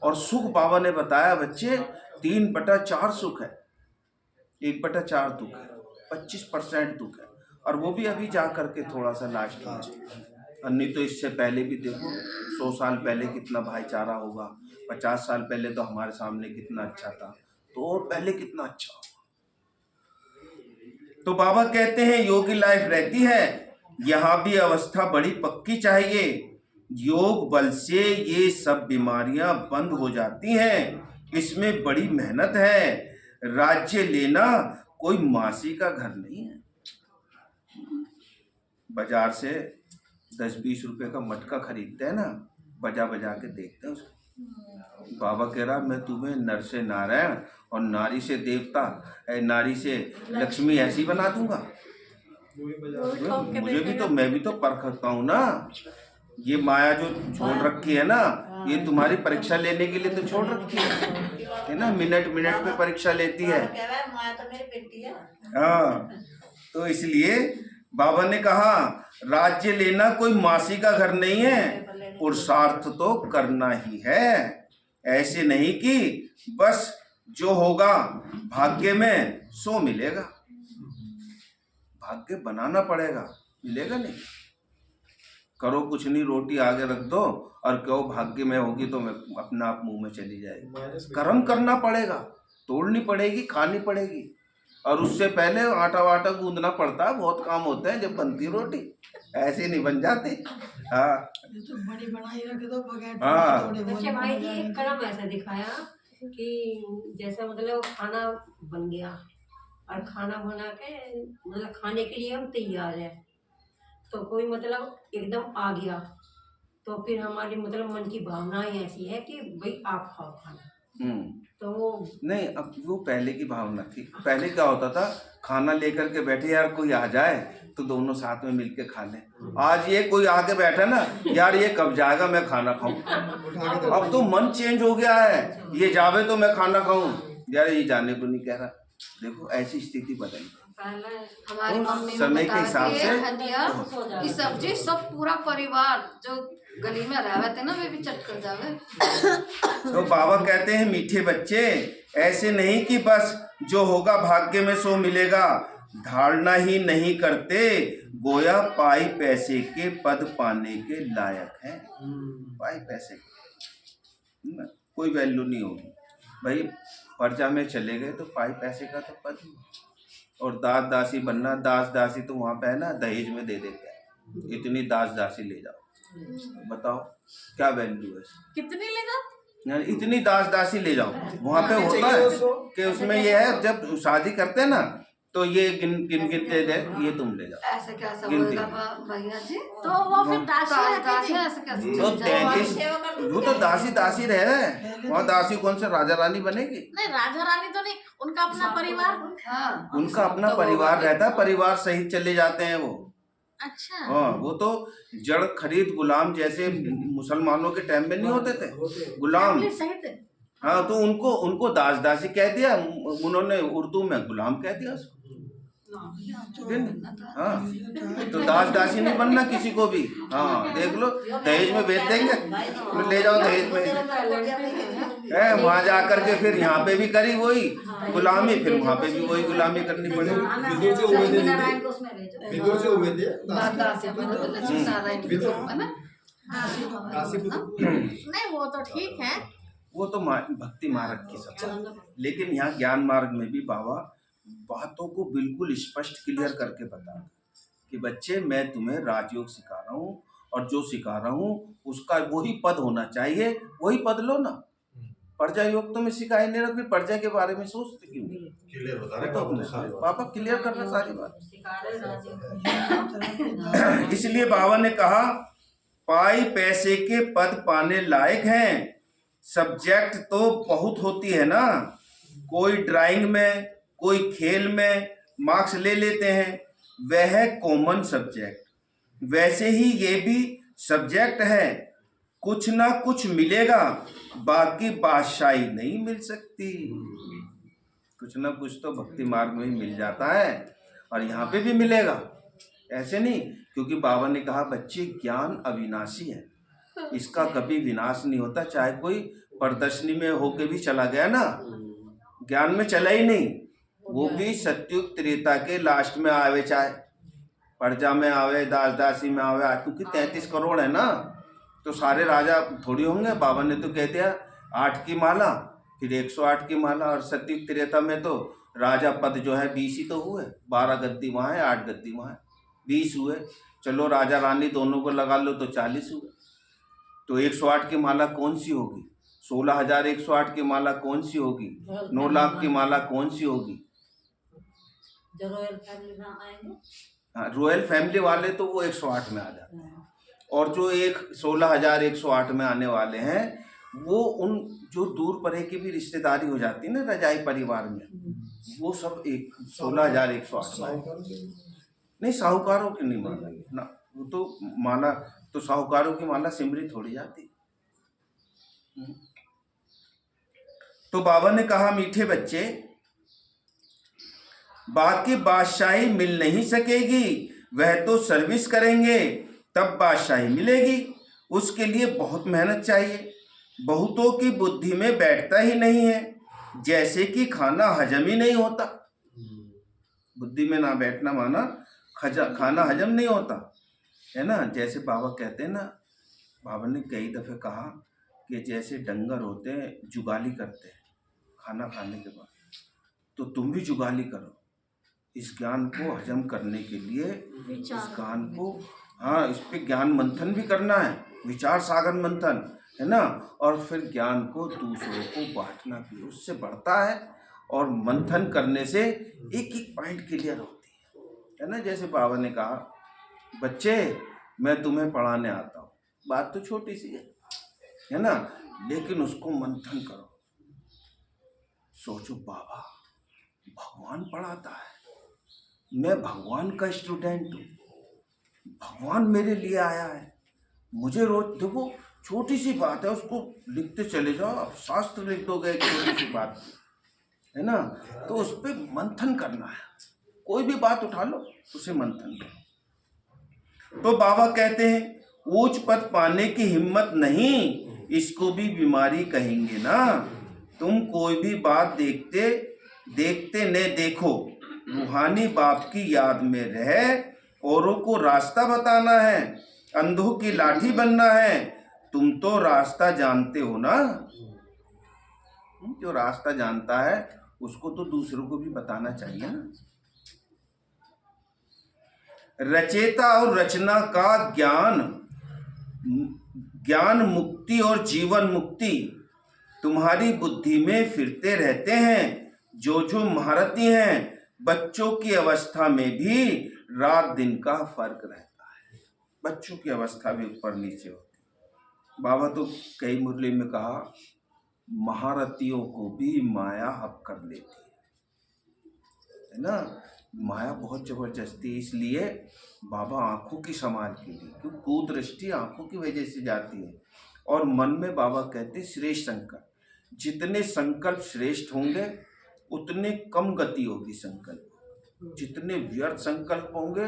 और सुख बाबा ने बताया बच्चे 3/4 सुख है, 1/4 दुख है, 25% दुख है, और वो भी अभी जा करके थोड़ा सा लास्ट में, और नहीं तो इससे पहले भी देखो 100 साल पहले कितना भाईचारा होगा, 50 साल पहले तो हमारे सामने कितना अच्छा था, तो और पहले कितना अच्छा होगा। तो बाबा कहते हैं योगी लाइफ रहती है, यहाँ भी अवस्था बड़ी पक्की चाहिए, योग बल से ये सब बीमारियां बंद हो जाती हैं, इसमें बड़ी मेहनत है, राज्य लेना कोई मासी का घर नहीं है। बाजार से 10-20 रुपए का मटका खरीदते हैं ना, बजा बजा के देखते हैं उसको। बाबा कह रहा मैं तुम्हें नर से नारायण और नारी से देवता, नारी से लक्ष्मी ऐसी बना दूंगा। मुझे भी तो, मैं भी तो परखता हूँ ना, ये माया जो छोड़ रखी है ना, ये तुम्हारी परीक्षा लेने के लिए तो छोड़ रखी है ना, मिनट मिनट पे परीक्षा लेती है। हाँ, तो इसलिए बाबा ने कहा राज्य लेना कोई मासी का घर नहीं है, पुरुषार्थ तो करना ही है, ऐसे नहीं कि बस जो होगा भाग्य में सो मिलेगा, भाग्य बनाना पड़ेगा, मिलेगा नहीं। करो कुछ नहीं, रोटी आगे रख दो और कहो भाग्य में होगी तो मैं अपना आप मुंह में चली जाएगी। कर्म करना पड़ेगा, तोड़नी पड़ेगी, खानी पड़ेगी, और उससे पहले आटा वाटा गूंदना पड़ता है, बहुत काम होता है जब बनती रोटी। ऐसे नहीं बन जाती। हाँ ये तो बड़ी बनाई रखे तो बगैर हाँ। थोड़े अच्छा बोले भाई बन जी, एक जाएंगे। कलम ऐसा दिखाया कि जैसा मतलब खाना बन गया और खाना बना के मतलब खाने के लिए हम तैयार हैं, तो कोई मतलब एकदम आ गया तो फिर हमारी मतलब मन की भावनाएं ऐसी है कि भाई आप खाओ खाना, तो वो नहीं, अब वो पहले की भावना थी। पहले क्या होता था, खाना लेकर के बैठे, यार कोई आ जाए तो दोनों साथ में मिलके खा लें। आज ये कोई आके बैठा ना, यार ये कब जाएगा मैं खाना खाऊं। अब तो मन चेंज हो गया है, ये जावे तो मैं खाना खाऊं, यार ये जाने को नहीं कह रहा। देखो ऐसी स्थिति बदल गई। पहले हमारी तो मम्मी समय ने के बताया हिसाब कि से ये हंडिया की सब्जी सब पूरा परिवार जो गली में रह थे ना वे भी चट कर जावे। तो बाबा कहते हैं, मीठे बच्चे ऐसे नहीं कि बस जो होगा भाग्य में सो मिलेगा, धारणा ही नहीं करते, गोया पाई पैसे के पद पाने के लायक है। पाई पैसे के कोई वैल्यू नहीं होगी भाई, पर्चा में चले गए तो पाई पैसे का तो पद ही। और दास दासी बनना, दास दासी तो वहाँ पे है ना दहेज में दे देते हैं, इतनी दास दासी ले जाओ, बताओ क्या वैल्यू है इसकी? कितनी लेगा? यानी इतनी दास दासी ले जाओ, वहाँ पे होता है कि उसमें ये है, जब शादी करते हैं ना तो ये गिन गिन गिनते दे, ये तुम ले जाओ। ऐसे कैसा गिनती। होगा भैया जी? तो वो फिर दासी रहती दासी थी। ऐसे कैसे तो चल जाएगा? 33 वो तो दासी दासी रह रहे हैं, वहाँ दासी कौन से राजा रानी बनेगी? नहीं, राजा रानी तो नहीं, उनका अपना परिवार। हाँ, उनका अपना तो परिवार होगा। रहता है, परिवार सहित चले जाते हैं वो। अच्छा। हाँ, वो तो जड़ खरीद गुलाम जैसे मुसलमानों के टाइम में नहीं होते थे गुलाम। फैमिली सहित। हाँ, तो उनको दास दासी कह दिया, उन्होंने उर्दू में गुलाम कह दिया उसको। हाँ, तो दास दासी नहीं बनना किसी को भी। हाँ, देख लो दहेज में बेच देंगे, फिर ले जाओ दहेज में है, वहाँ जा करके फिर यहाँ पे भी करी वही गुलामी, फिर वहाँ पे भी वही गुलामी करनी पड़ेगी। विदुर से उम्मीद है दासी अपना तो लक्ष्मी नारायण की विदुर। है ना? नहीं, वो तो ठीक है। वो तो भक्ति मार्ग की सब, लेकिन यहाँ ज्ञान मार्ग में भी बाबा बातों को बिल्कुल स्पष्ट क्लियर करके बता कि बच्चे मैं तुम्हें राजयोग सिखा रहा हूँ, और जो सिखा रहा हूँ उसका वही पद होना चाहिए, वही पद लो ना। प्रजा योग तो मैं सिखाई नहीं रहा, फिर प्रजा के बारे में सोचते क्यों? क्लियर बता रहे तो अपने पापा क्लियर कर रहे सारी बात। सिखा रहे राजे। इसलिए बाबा ने कहा पाई पैसे के पद पाने लायक हैं, सब्जेक्ट तो बहुत होती है ना, कोई ड्राइंग में कोई खेल में मार्क्स ले लेते हैं, वह है कॉमन सब्जेक्ट। वैसे ही ये भी सब्जेक्ट है, कुछ ना कुछ मिलेगा, बाकी बादशाही नहीं मिल सकती। कुछ ना कुछ तो भक्ति मार्ग में ही मिल जाता है, और यहाँ पे भी मिलेगा, ऐसे नहीं। क्योंकि बाबा ने कहा बच्चे ज्ञान अविनाशी है, इसका कभी विनाश नहीं होता। चाहे कोई प्रदर्शनी में होके भी चला गया ना, ज्ञान में चला ही नहीं, वो भी सत्युग त्रेता के लास्ट में आवे, चाहे प्रजा में आवे, दास दासी में आवे। क्योंकि 33 करोड़ है ना, तो सारे राजा थोड़ी होंगे। बाबा ने तो कह दिया 8 की माला, फिर 108 की माला, और सत्युग त्रेता में तो राजा पद जो है 20 ही तो हुए, 12 गद्दी वहाँ है, 8 गद्दी वहाँ है, 20 हुए। चलो राजा रानी दोनों को लगा लो तो 40 हुए। तो 108 की माला कौन सी होगी? 16,108 की माला कौन सी होगी? 9 लाख की माला कौन सी होगी? जो रॉयल फैमिली में आएंगे, हाँ, रॉयल फैमिली वाले तो वो 108 में आ जाते हैं, और जो 16,108 में आने वाले हैं वो उन जो दूर परे की भी रिश्तेदारी हो जाती है ना रजाई परिवार में, वो सब 16,108 नहीं, साहूकारों की नहीं माला ना, वो तो माला तो साहूकारों की माला सिमरी थोड़ी जाती। तो बाबा ने कहा मीठे बच्चे, बाकी बादशाही मिल नहीं सकेगी, वह तो सर्विस करेंगे तब बादशाही मिलेगी। उसके लिए बहुत मेहनत चाहिए, बहुतों की बुद्धि में बैठता ही नहीं है, जैसे कि खाना हजम ही नहीं होता। बुद्धि में ना बैठना माना खाना हजम नहीं होता है ना। जैसे बाबा कहते हैं ना, बाबा ने कई दफ़े कहा कि जैसे डंगर होते हैं जुगाली करते हैं खाना खाने के बाद, तो तुम भी जुगाली करो इस ज्ञान को हजम करने के लिए, इस ज्ञान को हाँ, इस पे ज्ञान मंथन भी करना है, विचार सागर मंथन, है ना। और फिर ज्ञान को दूसरों को बांटना भी, उससे बढ़ता है। और मंथन करने से एक एक पॉइंट क्लियर होती है ना। जैसे बाबा ने कहा, बच्चे मैं तुम्हें पढ़ाने आता हूँ, बात तो छोटी सी है ना, लेकिन उसको मंथन करो। सोचो, बाबा भगवान पढ़ाता है, मैं भगवान का स्टूडेंट हूँ, भगवान मेरे लिए आया है, मुझे रोज देखो, छोटी सी बात है, उसको लिखते चले जाओ, आप शास्त्र लिख दोगे एक छोटी सी बात, है ना। तो उस पर मंथन करना है, कोई भी बात उठा लो, उसे मंथन करो। तो बाबा कहते हैं ऊंच पद पाने की हिम्मत नहीं, इसको भी बीमारी कहेंगे ना। तुम कोई भी बात देखते देखते न देखो, रूहानी बाप की याद में रहे, औरों को रास्ता बताना है, अंधों की लाठी बनना है। तुम तो रास्ता जानते हो ना। जो रास्ता जानता है उसको तो दूसरों को भी बताना चाहिए ना। रचेता और रचना का ज्ञान, ज्ञान मुक्ति और जीवन मुक्ति तुम्हारी बुद्धि में फिरते रहते हैं। जो महारथी हैं, बच्चों की अवस्था में भी रात दिन का फर्क रहता है, बच्चों की अवस्था भी ऊपर नीचे होती है। बाबा तो कई मुरली में कहा, महारथियों को भी माया हक कर लेती है ना। माया बहुत जबरदस्ती, इसलिए बाबा आंखों की संभाल के लिए, क्योंकि कुदृष्टि आंखों की वजह से जाती है। और मन में बाबा कहते श्रेष्ठ संकल्प, जितने संकल्प श्रेष्ठ होंगे उतने कम गति होगी संकल्प, जितने व्यर्थ संकल्प होंगे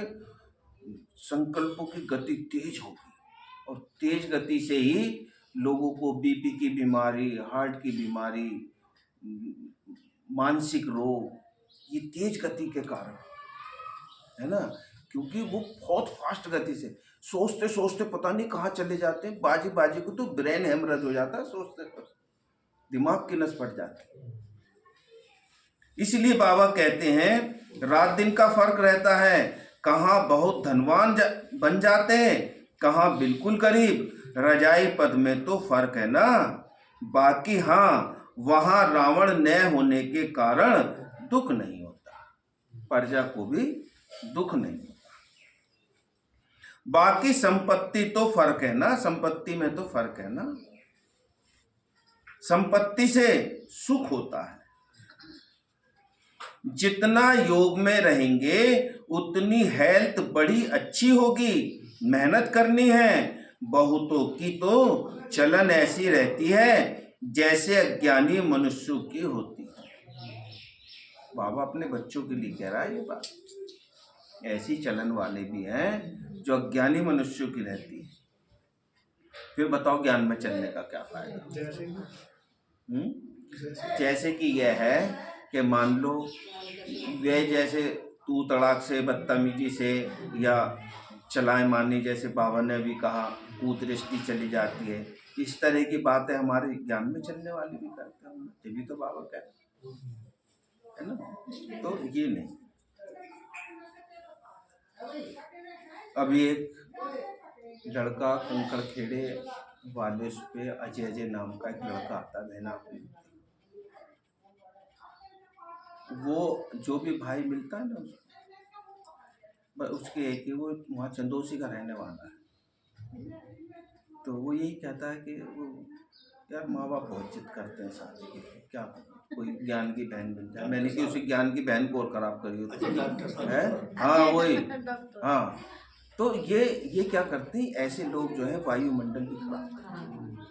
संकल्पों की गति तेज होगी। और तेज गति से ही लोगों को बीपी की बीमारी, हार्ट की बीमारी, मानसिक रोग, ये तेज गति के कारण है ना। क्योंकि वो बहुत फास्ट गति से सोचते सोचते पता नहीं कहाँ चले जाते हैं। बाजी बाजी को तो ब्रेन हेमरेज हो जाता है, सोचते दिमाग की नस फट जाती है। इसलिए बाबा कहते हैं रात दिन का फर्क रहता है, कहाँ बहुत धनवान बन जाते हैं, कहाँ बिल्कुल गरीब। रजाई पद में तो फर्क है ना, बाकी हाँ वहाँ रावण न होने के कारण दुख नहीं होता, प्रजा को भी दुख नहीं होता। बाकी संपत्ति तो फर्क है ना, संपत्ति में तो फर्क है ना। संपत्ति से सुख होता है, जितना योग में रहेंगे उतनी हेल्थ बड़ी अच्छी होगी। मेहनत करनी है, बहुतों की तो चलन ऐसी रहती है जैसे अज्ञानी मनुष्यों की होती है। बाबा अपने बच्चों के लिए कह रहा है ये बात। ऐसी चलन वाले भी हैं जो अज्ञानी मनुष्यों की रहती है। फिर बताओ ज्ञान में चलने का क्या फायदा। जैसे कि यह है कि मान लो वे जैसे तू तड़ाक से, बदतमीजी से या चलाए मानी, जैसे बाबा ने अभी कहा कुदृष्टि चली जाती है, इस तरह की बातें हमारे ज्ञान में चलने वाले भी करते हैं। ये भी तो बाबा कहते है ना। तो ये नहीं। अभी एक लड़का कंकड़ खेड़े वाले उस पे अजय नाम का एक लड़का आता है, बहना अपनी, वो जो भी भाई मिलता है ना उसके एक ही, वो वहाँ चंदोसी का रहने वाला है। तो वो यही कहता है कि वो यार माँ बाप बहुत जिद करते हैं शादी के लिए, क्या कोई ज्ञान की बहन मिल जाए। मैंने कि उसी ज्ञान की बहन को और खराब करी होती है। हाँ वही, हाँ। तो ये क्या करते हैं, ऐसे लोग जो है वायुमंडल भी खराब करते हैं।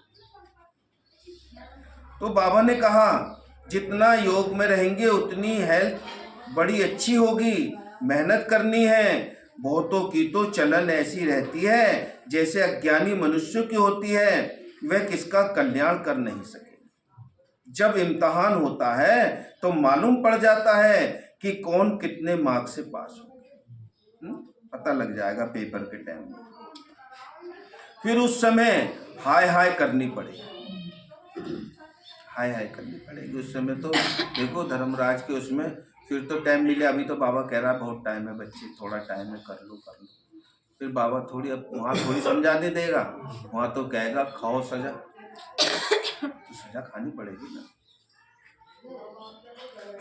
तो बाबा ने कहा जितना योग में रहेंगे उतनी हेल्थ बड़ी अच्छी होगी। मेहनत करनी है, बहुतों की तो चलन ऐसी रहती है जैसे अज्ञानी मनुष्यों की होती है, वह किसका कल्याण कर नहीं सके। जब इम्तिहान होता है तो मालूम पड़ जाता है कि कौन कितने मार्क्स से पास हो, पता लग जाएगा पेपर के टाइम में। फिर उस समय हाय हाय करनी पड़ेगी, हाय हाय करनी पड़ेगी उस समय। तो देखो धर्मराज के उसमें फिर तो टाइम मिले। अभी तो बाबा कह रहा है बहुत टाइम है बच्चे, थोड़ा टाइम है, कर लो। फिर बाबा थोड़ी अब वहाँ थोड़ी समझाने देगा, वहाँ तो कहेगा खाओ सजा, तो सजा खानी पड़ेगी ना,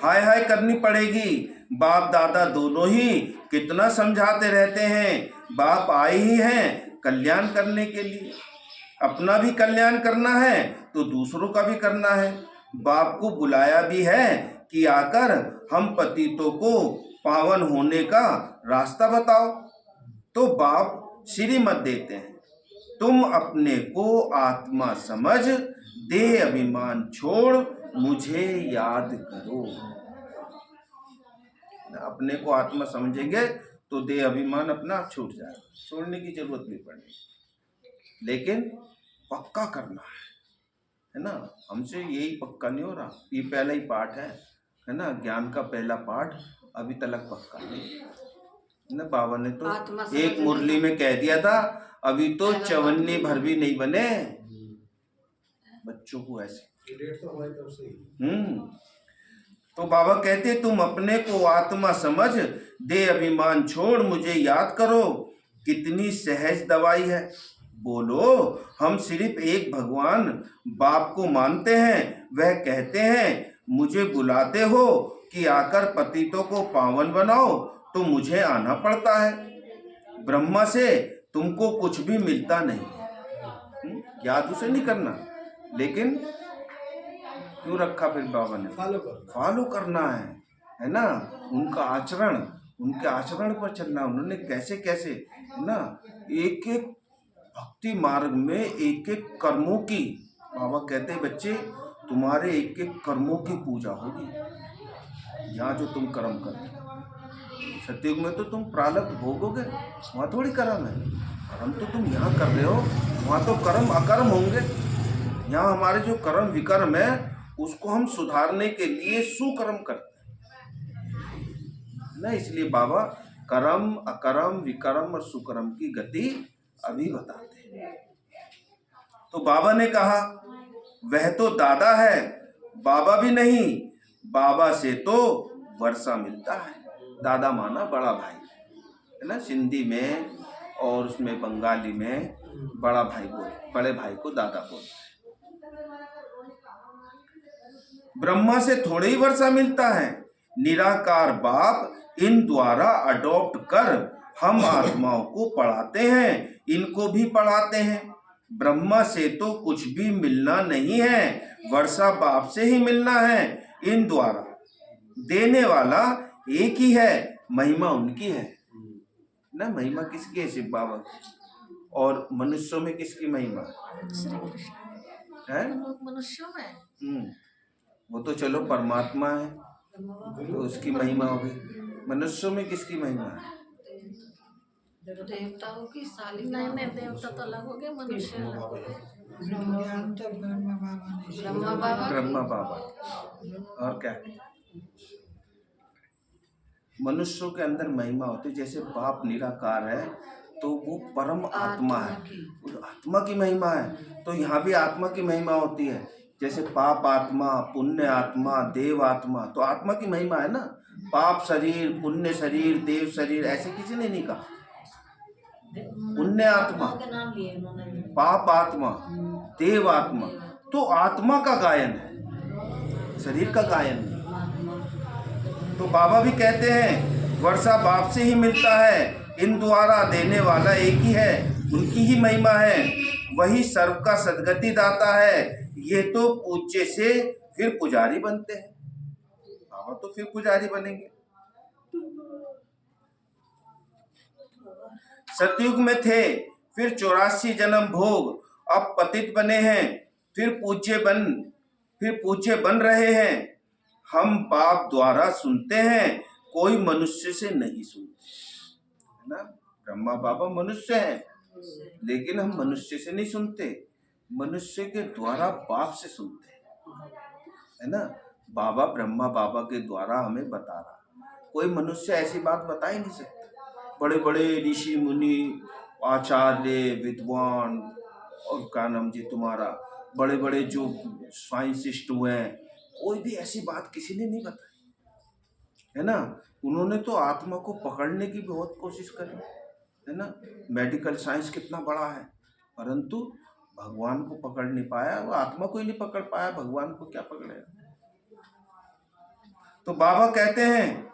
हाय हाय करनी पड़ेगी। बाप दादा दोनों ही कितना समझाते रहते हैं, बाप आए ही हैं कल्याण करने के लिए, अपना भी कल्याण करना है तो दूसरों का भी करना है। बाप को बुलाया भी है कि आकर हम पतितों को पावन होने का रास्ता बताओ, तो बाप श्रीमत देते हैं, तुम अपने को आत्मा समझ देह अभिमान छोड़ मुझे याद करो। अपने को आत्मा समझेंगे तो देह अभिमान अपना आप छूट जाएगा, छोड़ने की जरूरत नहीं पड़ेगी, लेकिन पक्का करना है ना। हमसे यही पक्का नहीं हो रहा, ये पहला ही पाठ है ना, ज्ञान का पहला पाठ अभी तक पक्का नहीं ना। बाबा ने आत्मा तो समझने एक मुरली में कह दिया था, अभी तो चवन्नी भर भी नहीं बने बच्चों को ऐसे। डेट तो हमारी तरफ से ही। तो बाबा कहते तुम अपने को आत्मा समझ दे अभिमान छोड़ मुझे याद करो, कितनी सहज दवाई है। बोलो हम सिर्फ एक भगवान बाप को मानते हैं, वह कहते हैं मुझे बुलाते हो कि आकर पतितों को पावन बनाओ, तो मुझे आना पड़ता है। ब्रह्मा से तुमको कुछ भी मिलता नहीं, याद उसे नहीं करना, लेकिन क्यों रखा फिर बाबा ने? फॉलो करना है ना, उनका आचरण, उनके आचरण पर चलना। उन्होंने कैसे कैसे है ना, एक एक भक्ति मार्ग में एक एक कर्मों की, बाबा कहते बच्चे तुम्हारे एक एक कर्मों की पूजा होगी। यहाँ जो तुम कर्म करते सतयुग में तो तुम प्रारब्ध भोगोगे, वहाँ थोड़ी कर्म है। कर्म तो तुम यहाँ कर रहे हो, वहाँ तो कर्म अकर्म होंगे। यहाँ हमारे जो कर्म विकर्म है उसको हम सुधारने के लिए सुकर्म करते हैं ना। इसलिए बाबा कर्म अकर्म विकर्म और सुकर्म की गति अभी बताते हैं। तो बाबा ने कहा वह तो दादा है, बाबा भी नहीं, बाबा से तो वर्षा मिलता है। दादा माना बड़ा भाई है ना, सिंधी में और उसमें बंगाली में बड़ा भाई बोल, बड़े भाई को दादा बोलते हैं। ब्रह्मा से थोड़े ही वर्षा मिलता है, निराकार बाप इन द्वारा अडॉप्ट कर हम आत्माओं को पढ़ाते हैं, इनको भी पढ़ाते हैं। ब्रह्मा से तो कुछ भी मिलना नहीं है, वर्षा बाप से ही मिलना है इन द्वारा। देने वाला एक ही है, महिमा उनकी है ना। महिमा किसकी है? शिव बाबा की। और मनुष्यों में किसकी महिमा है? मनुष्यों में वो तो चलो परमात्मा है तो उसकी महिमा होगी। मनुष्यों में किसकी महिमा है? देवताओं की साली नहीं देवता तो अलग हो गए, मनुष्य अलग हो गए। ज्ञान तो ब्रह्मा बाबा ने ब्रह्मा बाबा। और क्या? मनुष्यों के अंदर महिमा होती है। जैसे बाप निराकार है तो वो परम आत्मा है, उस आत्मा की महिमा है। तो यहाँ भी आत्मा की महिमा होती है, जैसे पाप आत्मा, पुण्य आत्मा, देव आत्मा। तो आत्मा की महिमा है ना। पाप शरीर, पुण्य शरीर, देव शरीर, ऐसे किसी ने नहीं कहा। पुण्य आत्मा, पाप आत्मा, देव आत्मा, तो आत्मा का गायन है, शरीर का गायन नहीं। तो बाबा भी कहते हैं वर्षा बाप से ही मिलता है, इन द्वारा देने वाला एक ही है, उनकी ही महिमा है, वही सर्व का सदगति दाता है। ये तो पूज्य से फिर पुजारी बनते हैं। बाबा तो फिर पुजारी बनेंगे। सतयुग में थे, फिर 84 जन्म भोग, अब पतित बने हैं, फिर पूज्य बन रहे हैं। हम बाप द्वारा सुनते हैं, कोई मनुष्य से नहीं सुनते है ना। ब्रह्मा बाबा मनुष्य हैं, लेकिन हम मनुष्य से नहीं सुनते, मनुष्य के द्वारा बाप से सुनते हैं है ना। बाबा ब्रह्मा बाबा के द्वारा हमें बता रहा, कोई मनुष्य ऐसी बात बता ही नहीं सकता। बड़े बड़े ऋषि मुनि, आचार्य, विद्वान और क्या नाम जी तुम्हारा, बड़े बड़े जो साइंटिस्ट हुए हैं, कोई भी ऐसी बात किसी ने नहीं बताई है ना। उन्होंने तो आत्मा को पकड़ने की बहुत कोशिश करी है ना। मेडिकल साइंस कितना बड़ा है, परंतु भगवान को पकड़ नहीं पाया, वो आत्मा को ही नहीं पकड़ पाया, भगवान को क्या पकड़ेगा। तो बाबा कहते हैं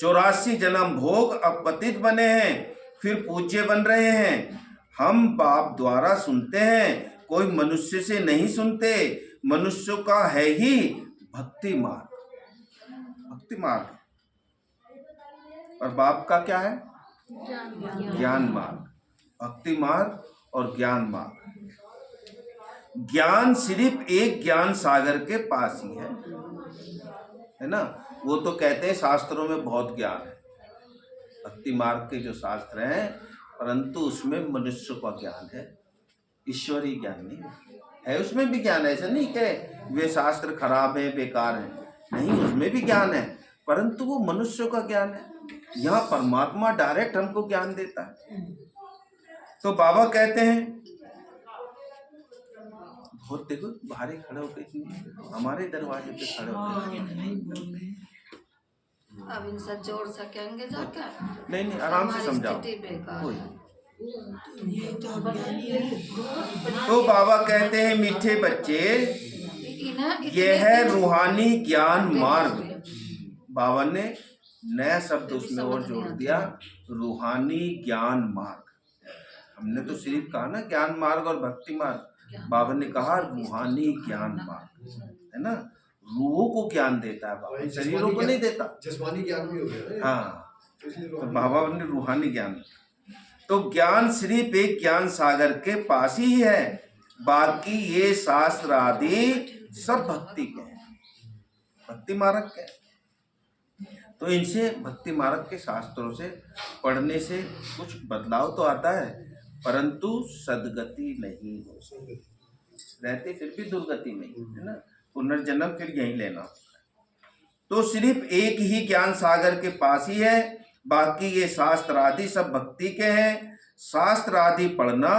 84 जन्म भोग, अब पतित बने हैं, फिर पूज्य बन रहे हैं। हम बाप द्वारा सुनते हैं, कोई मनुष्य से नहीं सुनते। मनुष्य का है ही भक्ति मार्ग, भक्ति मार्ग, और बाप का क्या है? ज्ञान मार्ग। भक्ति मार्ग और ज्ञान मार्ग। ज्ञान सिर्फ एक ज्ञान सागर के पास ही है ना। वो तो कहते हैं शास्त्रों में बहुत ज्ञान है, भक्ति मार्ग के जो शास्त्र हैं, परंतु उसमें मनुष्य का ज्ञान है, ईश्वरीय ज्ञान नहीं है। उसमें भी ज्ञान है, ऐसा नहीं कि वे शास्त्र खराब है, बेकार है, नहीं, उसमें भी ज्ञान है, परंतु वो मनुष्य का ज्ञान है। यहाँ परमात्मा डायरेक्ट हमको ज्ञान देता है। तो बाबा कहते हैं, बहुत देखो बाहर खड़े होकर हमारे दरवाजे पे खड़े होकर, अब इनसे जोड़ सकेंगे जाकर? नहीं, आराम से समझाओ कोई। तो बाबा कहते हैं मीठे बच्चे, ये है रूहानी ज्ञान मार्ग। बाबा ने नया शब्द उसमें और जोड़ दिया, रूहानी ज्ञान मार्ग। हमने तो सिर्फ कहा ना ज्ञान मार्ग और भक्ति मार्ग, बाबा ने कहा रूहानी ज्ञान मार्ग, है ना। रूहों को ज्ञान देता है बाबा, शरीरों को नहीं देता। जिस्मानी ज्ञान भी हो गया। हाँ, तो बाबा ने रूहानी ज्ञान। तो ज्ञान सिर्फ एक ज्ञान सागर के पास ही है, बाकी ये शास्त्र आदि सब भक्ति के हैं, भक्ति मार्ग के। तो इनसे भक्ति मार्ग के शास्त्रों से पढ़ने से कुछ बदलाव तो आता है, परंतु सदगति नहीं हो सकती, रहते फिर भी दुर्गति नहीं, है ना। पुनर्जन्म फिर यही लेना। तो सिर्फ एक ही ज्ञान सागर के पास ही है, बाकी ये शास्त्र आदि सब भक्ति के हैं। शास्त्र आदि पढ़ना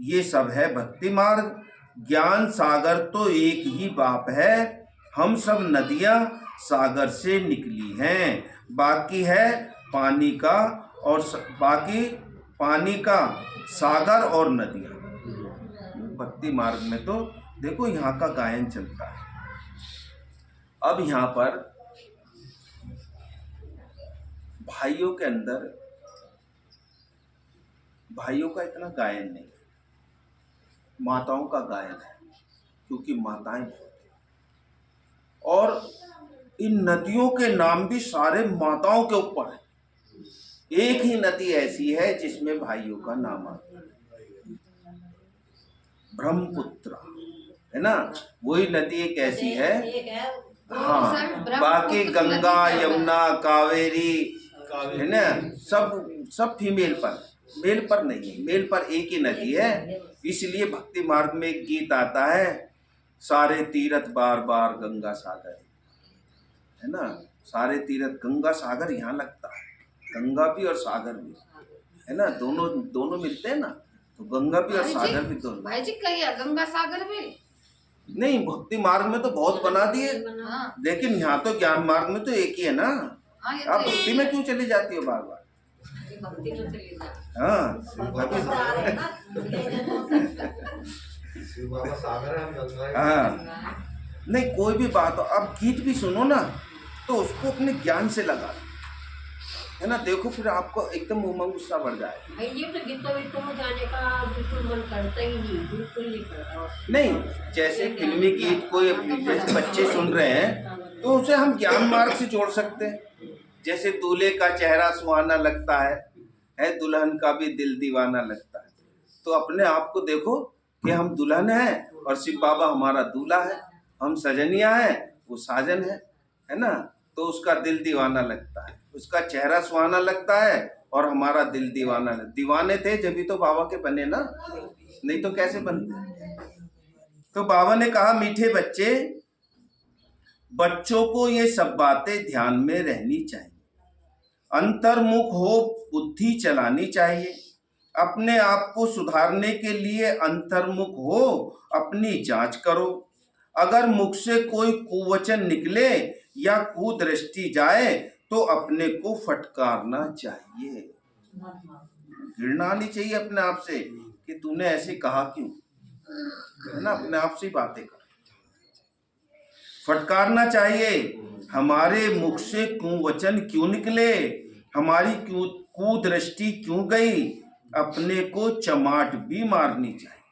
ये सब है भक्ति मार्ग। ज्ञान सागर तो एक ही बाप है, हम सब नदियां सागर से निकली हैं, बाकी है पानी का और बाकी पानी का सागर और नदियां। भक्ति मार्ग में तो देखो यहाँ का गायन चलता है। अब यहाँ पर भाइयों के अंदर, भाइयों का इतना गायन नहीं, माताओं का गायन है, क्योंकि माताएं बहुत हैं। और इन नदियों के नाम भी सारे माताओं के ऊपर है। एक ही नदी ऐसी है जिसमें भाइयों का नाम आता है, ब्रह्मपुत्र, है ना। वही नदी एक ऐसी है, हाँ, बाकी गंगा यमुना कावेरी, है ना, सब फीमेल पर, मेल पर नहीं, मेल पर एक ही नदी है। इसलिए भक्ति मार्ग में एक गीत आता है, सारे तीर्थ बार बार गंगा सागर, है ना। सारे तीर्थ गंगा सागर यहाँ लगता है, गंगा भी और सागर भी, है ना, दोनों मिलते हैं ना, तो गंगा भी और सागर भी दोनों। भाई जी कहिए गंगा सागर भी नहीं, भक्ति मार्ग में तो बहुत बना दिए, हाँ। लेकिन यहाँ तो ज्ञान मार्ग में तो एक ही है ना। हाँ, आप भक्ति में क्यों चली जाती हो बार बार? भक्ति में चली जाती। हाँ, हाँ, नहीं कोई भी बात हो, अब गीत भी सुनो ना तो उसको अपने ज्ञान से लगा, है ना। देखो फिर आपको एकदम उमंग गुस्सा बढ़ जाए। ये तो गीतों में जाने का बिल्कुल मन करता ही नहीं, बिल्कुल नहीं करता। नहीं, जैसे फिल्मी गीत कोई जैसे बच्चे सुन रहे हैं तो उसे हम ज्ञान मार्ग से जोड़ सकते हैं। जैसे दूल्हे का चेहरा सुहाना लगता है दुल्हन का भी दिल दीवाना लगता है। तो अपने आप को देखो कि हम दुल्हन हैं और शिव बाबा हमारा दूल्हा है, हम सजनिया हैं, वो साजन है ना। तो उसका दिल दीवाना लगता है, उसका चेहरा सुहाना लगता है और हमारा दिल दीवाना है। दीवाने थे जब तो बाबा के बने ना, नहीं तो कैसे बनते। तो बाबा ने कहा मीठे बच्चे, बच्चों को ये सब बातें ध्यान में रहनी चाहिए, अंतर्मुख हो बुद्धि चलानी चाहिए, अपने आप को सुधारने के लिए अंतर्मुख हो अपनी जांच करो। अगर मुख से कोई कुवचन निकले या कुदृष्टि जाए तो अपने को फटकारना चाहिए। घृणा आनी चाहिए अपने आप से कि तूने ऐसे कहा क्यों, है ना। अपने आप से ही बातें कर, फटकारना चाहिए, हमारे मुख से कुवचन क्यों निकले, हमारी क्यों कुदृष्टि क्यों गई, अपने को चमाट भी मारनी चाहिए,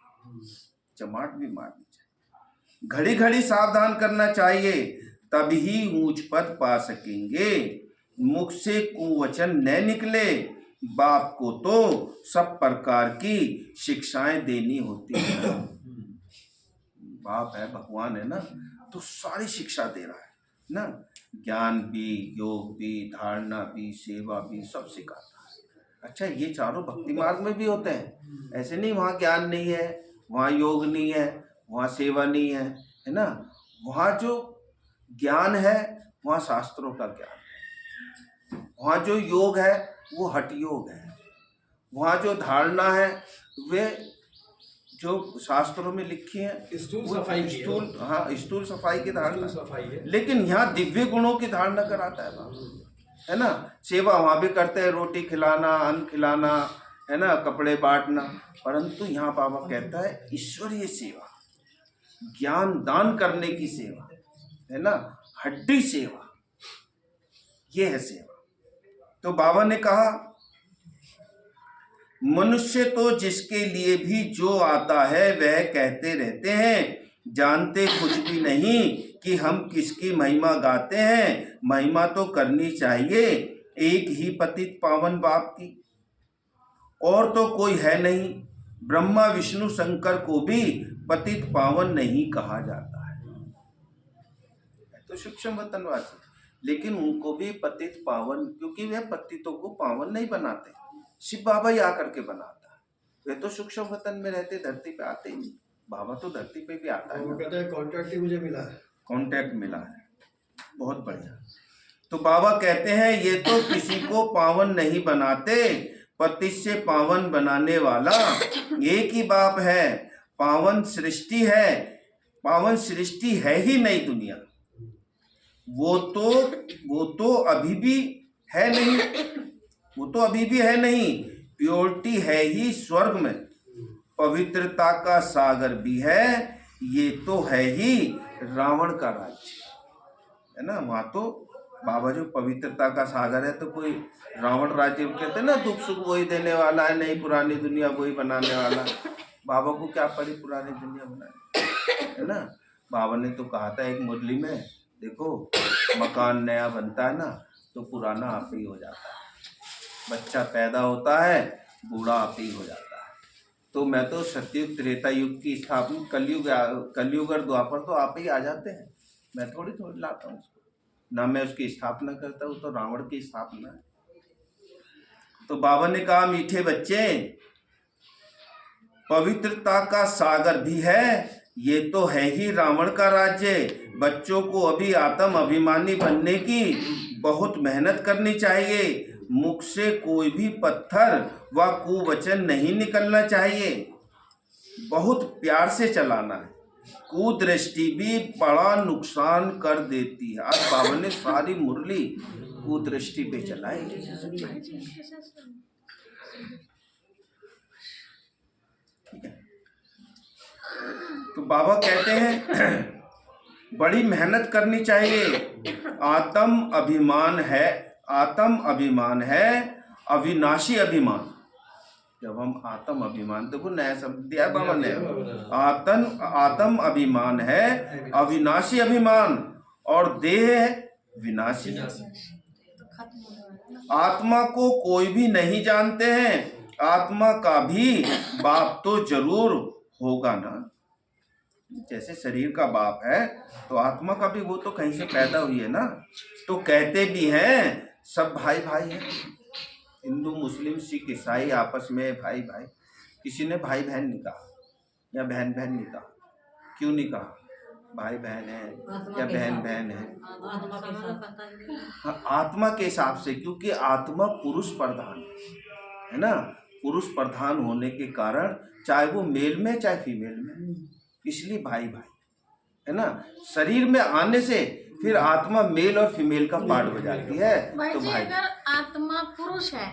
चमाट भी मारनी चाहिए। घड़ी घड़ी सावधान करना चाहिए, तभी ऊंच पद पा सकेंगे। मुख से कुवचन न निकले, बाप को तो सब प्रकार की शिक्षाएं देनी होती है। बाप है, भगवान है ना, तो सारी शिक्षा दे रहा है ना, ज्ञान भी, योग भी, धारणा भी, सेवा भी, सब सिखाता है। अच्छा, ये चारों भक्ति मार्ग में भी होते हैं, ऐसे नहीं वहाँ ज्ञान नहीं है, वहाँ योग नहीं है, वहाँ सेवा नहीं है ना। वहाँ जो ज्ञान है वहाँ शास्त्रों का ज्ञान है, वहाँ जो योग है वो हठ योग है, वहाँ जो धारणा है वे जो शास्त्रों में लिखी है स्थूल वो सफाई की है। स्थूल, हाँ, स्थूल सफाई की धारणा, सफाई है। लेकिन यहाँ दिव्य गुणों की धारणा कराता है बाबा, है ना। सेवा वहाँ भी करते हैं, रोटी खिलाना, अन्न खिलाना, है ना, कपड़े बांटना, परंतु यहाँ बाबा कहता है ईश्वरीय सेवा, ज्ञान दान करने की सेवा, है ना, हड्डी सेवा, ये है सेवा। तो बाबा ने कहा मनुष्य तो जिसके लिए भी जो आता है वह कहते रहते हैं, जानते कुछ भी नहीं कि हम किसकी महिमा गाते हैं। महिमा तो करनी चाहिए एक ही पतित पावन बाप की, और तो कोई है नहीं। ब्रह्मा विष्णु शंकर को भी पतित पावन नहीं कहा जाता है, तो सूक्ष्म वतनवासी, लेकिन उनको भी पतित पावन, क्योंकि वे पतितों को पावन नहीं बनाते, शिव बाबा ही आकर के बनाता है। वे तो सूक्ष्म वतन में रहते, धरती पे आते ही नहीं, बाबा तो धरती पे भी आता है। वो कहते हैं कॉन्ट्रैक्ट ही मुझे मिला है, कॉन्ट्रैक्ट मिला है, बहुत बढ़िया। तो बाबा कहते हैं ये तो किसी को पावन नहीं बनाते, पतित से पावन बनाने वाला एक ही बाप है। पावन सृष्टि है, पावन सृष्टि है ही नहीं दुनिया, वो तो अभी भी है नहीं, वो तो अभी भी है नहीं। प्योरिटी है ही स्वर्ग में, पवित्रता का सागर भी है, ये तो है ही रावण का राज्य, है ना। वहाँ तो बाबा जो पवित्रता का सागर है, तो कोई रावण राज्य कहते हैं ना, दुख सुख वही देने वाला है, नहीं पुरानी दुनिया वही बनाने वाला। बाबा को क्या पड़ी पुरानी दुनिया बनाने, है ना। बाबा ने तो कहा था एक मुरली में, देखो मकान नया बनता है ना तो पुराना आप ही हो जाता है, बच्चा पैदा होता है बूढ़ा आप ही हो जाता है। तो मैं तो सतयुग त्रेता युग की स्थापना, कलयुग और द्वापर तो आप ही आ जाते हैं, मैं थोड़ी लाता हूँ उसको, ना मैं उसकी स्थापना करता हूँ, तो रावण की स्थापना है। तो बाबा ने कहा मीठे बच्चे, पवित्रता का सागर भी है, ये तो है ही रावण का राज्य। बच्चों को अभी आत्म अभिमानी बनने की बहुत मेहनत करनी चाहिए। मुख से कोई भी पत्थर व कुवचन नहीं निकलना चाहिए, बहुत प्यार से चलाना है। कुदृष्टि भी बड़ा नुकसान कर देती है। आज बाबा ने सारी मुरली कुदृष्टि पे चलाई, ठीक है। तो बाबा कहते हैं बड़ी मेहनत करनी चाहिए। आत्म अभिमान है अविनाशी अभिमान। जब हम आत्म अभिमान, देखो नया शब्द दिया बाबा ने, आत्म अभिमान है अविनाशी अभिमान, और देह है विनाशी। आत्मा को कोई भी नहीं जानते हैं, आत्मा का भी बाप तो जरूर होगा ना। जैसे शरीर का बाप है तो आत्मा का भी वो तो कहीं से पैदा हुई है ना। तो कहते भी हैं सब भाई भाई हैं, हिंदू मुस्लिम सिख ईसाई आपस में भाई भाई। किसी ने भाई बहन नहीं कहा या बहन बहन नहीं कहा, क्यों नहीं कहा? भाई बहन है या बहन बहन है, हाँ, आत्मा के हिसाब से, क्योंकि आत्मा पुरुष प्रधान है ना। पुरुष प्रधान होने के कारण चाहे वो मेल में चाहे फीमेल में, इसलिए भाई भाई है ना। शरीर में आने से फिर आत्मा मेल और फीमेल का पार्ट हो जाती है। भाई तो जी भाई अगर आत्मा पुरुष है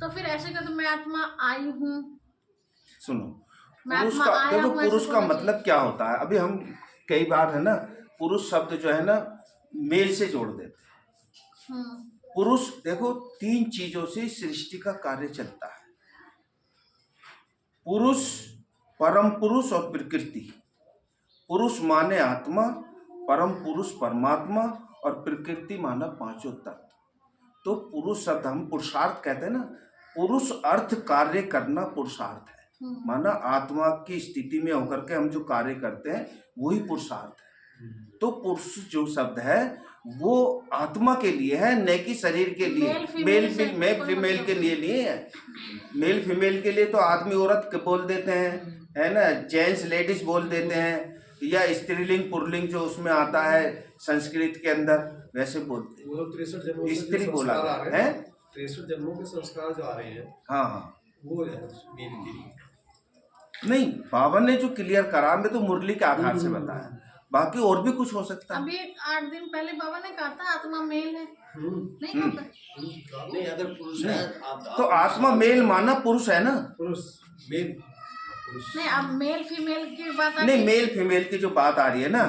तो फिर ऐसे का तो मैं आत्मा आई हूँ, सुनो, मैं पुरुष आत्मा का आया देखो, हूँ, ऐसे पुरुष का बोलना मतलब क्या होता है। अभी हम कई बार है ना पुरुष शब्द जो है ना मेल से जोड़ देते हैं। पुरुष देखो 3 चीजों से सृष्टि का कार्य चलता है, पुरुष, परम पुरुष और प्रकृति। पुरुष माने आत्मा, परम पुरुष परमात्मा और प्रकृति माना 5 तत्व। तो पुरुष शब्द हम पुरुषार्थ कहते हैं ना, पुरुष अर्थ कार्य करना पुरुषार्थ है, माना आत्मा की स्थिति में होकर के हम जो कार्य करते हैं वही पुरुषार्थ है। तो पुरुष जो शब्द है वो आत्मा के लिए है, न कि शरीर के लिए। मेल फीमेल के लिए नहीं है। मेल फीमेल के लिए तो आदमी औरत बोल देते हैं, है ना, जेंट्स लेडीज बोल देते हैं, या स्त्रीलिंग पुल्लिंग जो उसमें आता है संस्कृत के अंदर वैसे बोलते हैं। वो 63 जन्मों से स्त्री जो बोला संस्कार आ रहे है, हैं, 63 जन्मों के संस्कार जो आ रहे हैं, हाँ हाँ, वो है मेल के लिए। नहीं, बाबा ने जो क्लियर करा मैं तो मुरली के आधार से बताया, बाकी और भी कुछ हो सकता है। अभी 8 दिन पहले बाबा ने कहा था आत्मा मेल है, नहीं होता। नहीं, अगर पुरुष है तो आत्मा मेल माना पुरुष है ना, पुरुष मेल नहीं, अब मेल फीमेल की बात आ नहीं, गई। मेल फीमेल की जो बात आ रही है ना,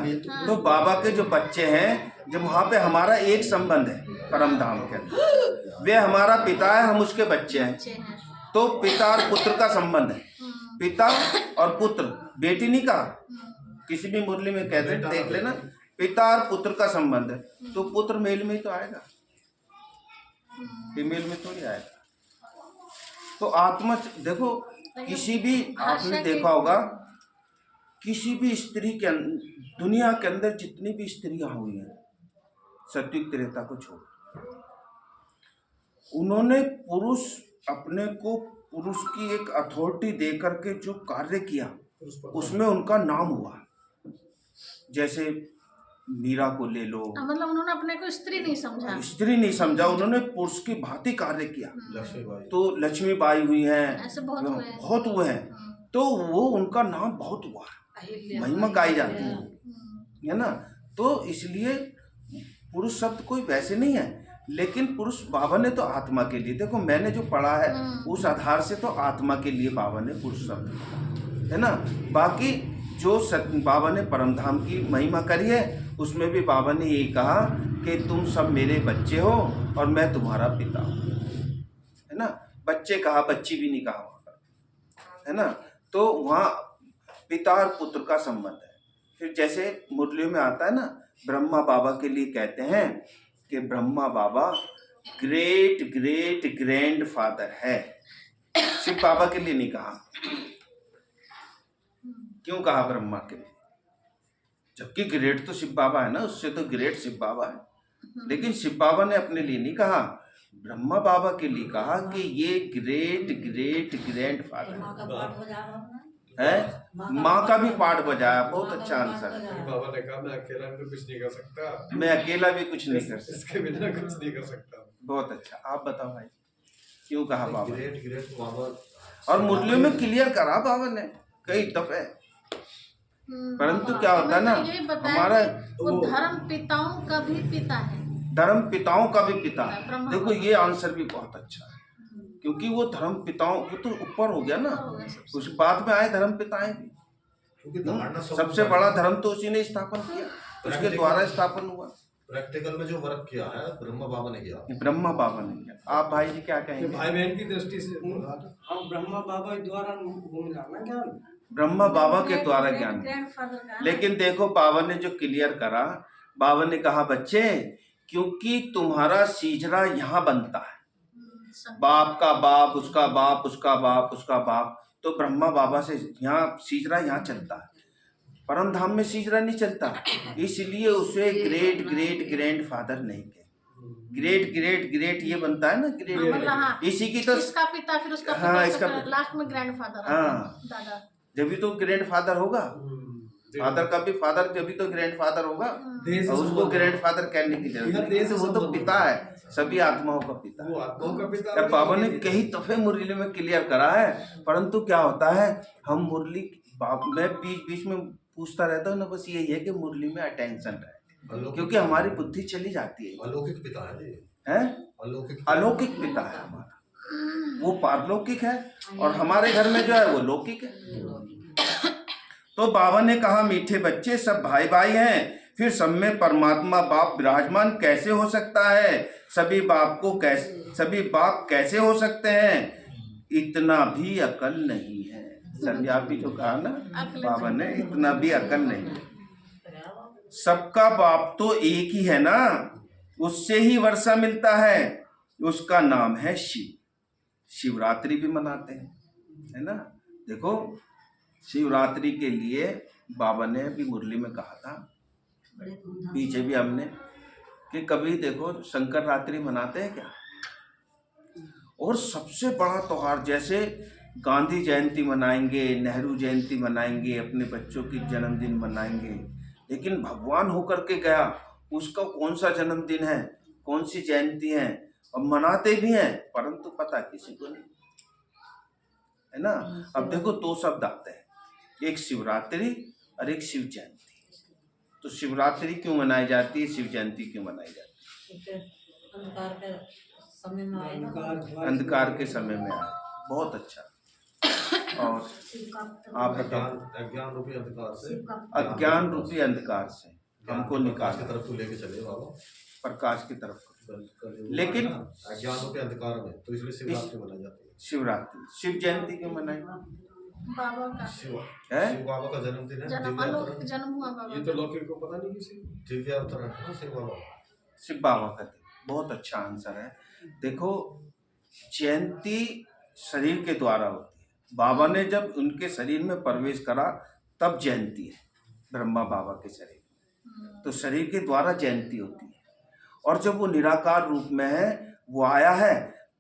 तो बाबा के जो बच्चे हैं, जब वहाँ पे हमारा एक संबंध है परम धाम के अंदर, वे हमारा पिता है, हम उसके बच्चे हैं, अच्छे हैं। तो पिता और पुत्र का संबंध है। पिता और पुत्र, बेटी नहीं कहा, किसी भी मुरली में कहते हैं, देख लेना, पिता और पुत्र का संबंध है, तो पुत्र मेल में ही तो आएगा, फीमेल में थोड़ी आएगा। तो आत्मा देखो, किसी भी आपने देखा होगा, किसी भी स्त्री के दुनिया के अंदर जितनी भी स्त्रियां हुई हैं सत्युग त्रेता को छोड़, उन्होंने पुरुष अपने को पुरुष की एक अथॉरिटी दे करके जो कार्य किया उसमें उनका नाम हुआ। जैसे मीरा को ले लो, मतलब उन्होंने अपने को स्त्री नहीं समझा, स्त्री नहीं समझा, उन्होंने पुरुष की भांति कार्य किया। लक्ष्मीबाई, तो लक्ष्मीबाई हुई हैं, ऐसे बहुत हुए हैं। तो वो उनका नाम बहुत हुआ, महिमा गाई जाती है ना। तो इसलिए पुरुष शब्द कोई वैसे नहीं है, लेकिन पुरुष बाबा ने तो आत्मा के लिए, देखो मैंने जो पढ़ा है उस आधार से तो आत्मा के लिए बाबा ने पुरुष शब्द, है ना। बाकी जो बाबा ने परमधाम की महिमा करी है उसमें भी बाबा ने यही कहा कि तुम सब मेरे बच्चे हो और मैं तुम्हारा पिता हूँ, है ना। बच्चे कहा, बच्ची भी नहीं कहा वहाँ पर, है ना। तो वहाँ पिता और पुत्र का संबंध है। फिर जैसे मुरलियों में आता है ना, ब्रह्मा बाबा के लिए कहते हैं कि ब्रह्मा बाबा ग्रेट ग्रेट ग्रैंड फादर है, शिव बाबा के लिए नहीं कहा। क्यों कहा ब्रह्मा के लिए? जबकि ग्रेट तो शिव बाबा है ना, उससे तो ग्रेट शिव बाबा है, लेकिन शिव बाबा ने अपने लिए नहीं कहा, ब्रह्मा बाबा के लिए कहा कि ये ग्रेट ग्रेट ग्रैंड फादर है। माँ का भी पाठ बजाया, बहुत अच्छा आंसर है। बाबा ने कहा मैं अकेला भी तो कुछ नहीं कर सकता, मैं अकेला भी कुछ नहीं कर सकता, इसके बिना कुछ नहीं कर सकता। बहुत अच्छा। आप बताओ भाई, क्यों कहा बाबा? ग्रेट ग्रेट बाबा, और मुरलियों में क्लियर करा बाबा ने कई दफे। परंतु क्या होता है ना, हमारा वो धर्म पिताओं का भी पिता है, धर्म पिताओं का भी पिता है। ब्रह्मा देखो ये आंसर भी बहुत अच्छा है, क्योंकि वो धर्म पिताओं, वो तो ऊपर हो गया ना, कुछ बाद में आए धर्म पिताएं भी। क्योंकि धारणा सबसे बड़ा धर्म तो उसी ने स्थापन किया, उसके द्वारा स्थापन हुआ। प्रैक्टिकल में जो वर्क किया है ब्रह्मा बाबा ने किया, ब्रह्मा बाबा ने किया। आप भाई जी क्या कहेंगे? भाई बहन की दृष्टि से हम ब्रह्मा बाबा द्वारा मिला ना ज्ञान, ब्रह्मा बाबा के द्वारा ज्ञान। ग्रैंडफादर का, लेकिन देखो बाबा ने जो क्लियर करा, बाबा ने कहा बच्चे, क्योंकि तुम्हारा सीजरा यहाँ बनता है, बाप का बाप, उसका बाप, उसका बाप, उसका बाप, तो ब्रह्मा बाबा से यहाँ सीजरा यहाँ चलता है, परम धाम में सीजरा नहीं चलता, इसलिए उसे ग्रेट ग्रेट ग्रैंड फादर नहीं कहे। ग्रेट ग्रेट ग्रेट ये बनता है ना, ग्रेट, इसी की तो इसका पिता, फिर उसका हाँ, पिता, इसका लास्ट में ग्रैंडफादर, हाँ, दादा, जब भी तो ग्रैंड फादर होगा, फादर का भी फादर, जब भी तो ग्रैंड फादर होगा, और उसको ग्रैंड फादर कहने की जरूरत नहीं, वो तो पिता है, सभी आत्माओं का पिता। वो आत्माओं का पिता। अब बाबा ने कई दफे मुरली में क्लियर करा है, परंतु क्या होता है, हम मुरली मैं बीच बीच में पूछता रहता हूँ ना, बस यही है कि मुरली में अटेंशन रहे, क्योंकि हमारी बुद्धि चली जाती है। अलौकिक पिता है, हैं? अलौकिक अलौकिक पिता है हमारा, वो पारलौकिक है और हमारे घर में जो है वो लौकिक है। तो बाबा ने कहा मीठे बच्चे सब भाई भाई हैं, फिर सब में परमात्मा बाप विराजमान कैसे हो सकता है? सभी बाप कैसे हो सकते हैं? इतना भी अकल नहीं है। संध्यापी जो कहा ना बाबा ने, इतना भी अकल नहीं है। सबका बाप तो एक ही है ना, उससे ही वर्षा मिलता है, उसका नाम है शिव। शिवरात्रि भी मनाते हैं, है ना। देखो शिवरात्रि के लिए बाबा ने भी मुरली में कहा था, पीछे भी हमने, कि कभी देखो शंकर रात्रि मनाते हैं क्या? और सबसे बड़ा त्योहार, जैसे गांधी जयंती मनाएंगे, नेहरू जयंती मनाएंगे, अपने बच्चों की जन्मदिन मनाएंगे, लेकिन भगवान होकर के गया उसका कौन सा जन्मदिन है, कौन सी जयंती है, और मनाते भी हैं परंतु पता किसी को नहीं, है ना। अब देखो दो शब्द आते हैं, एक शिवरात्रि और एक शिव जयंती। तो शिवरात्रि क्यों मनाई जाती है, शिव जयंती क्यों मनाई जाती है? अंधकार के समय में आए। बहुत अच्छा। और आप बताओ, अज्ञान रूपी अंधकार से, अज्ञान रूपी अंधकार से हमको निकाल की तरफ को लेके चले बाबा, प्रकाश की तरफ। लेकिन अज्ञान रूपी अंधकार में, तो इसलिए शिवरात्रि मनाई जाती है। शिवरात्रि, शिव जयंती क्यों मनाई? बाबा का शिव है, शिव बाबा का जन्मदिन है, जन्म, दिव्य अलौकिक अवतरण। जन्म हुआ बाबा ये तो लौकिक को पता नहीं किसी, दिव्य अवतरण है ना शिव बाबा। शिव बाबा का दिन। बहुत अच्छा आंसर है। देखो जयंती शरीर के द्वारा होती है। बाबा ने जब उनके शरीर में प्रवेश करा तब जयंती है, ब्रह्मा बाबा के शरीर में, तो शरीर के द्वारा जयंती होती है। और जब वो निराकार रूप में है, वो आया है,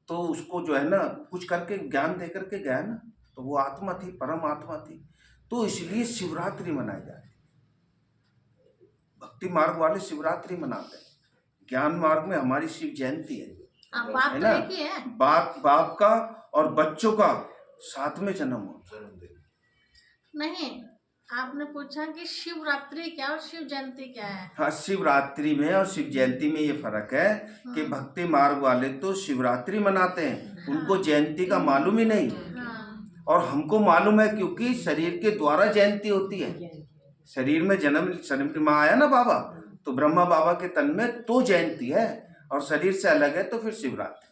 तो उसको जो है ना कुछ करके ज्ञान दे करके गया ना, तो वो आत्मा थी, परम आत्मा थी, तो इसलिए शिवरात्रि मनाई जाती है। भक्ति मार्ग वाले शिवरात्रि मनाते हैं, ज्ञान मार्ग में हमारी शिव जयंती है, बात है तो ना। एक ही है। बाप का और बच्चों का साथ में जन्म हो। नहीं, आपने पूछा कि शिवरात्रि क्या और शिव जयंती क्या है। हाँ, शिवरात्रि में और शिव जयंती में ये फर्क है कि भक्ति मार्ग वाले तो शिवरात्रि मनाते हैं, उनको जयंती का मालूम ही नहीं, और हमको मालूम है क्योंकि शरीर के द्वारा जयंती होती है। शरीर में शरीर में आया ना बाबा, तो ब्रह्मा बाबा के तन में तो जयंती है, और शरीर से अलग है तो फिर शिवरात्रि।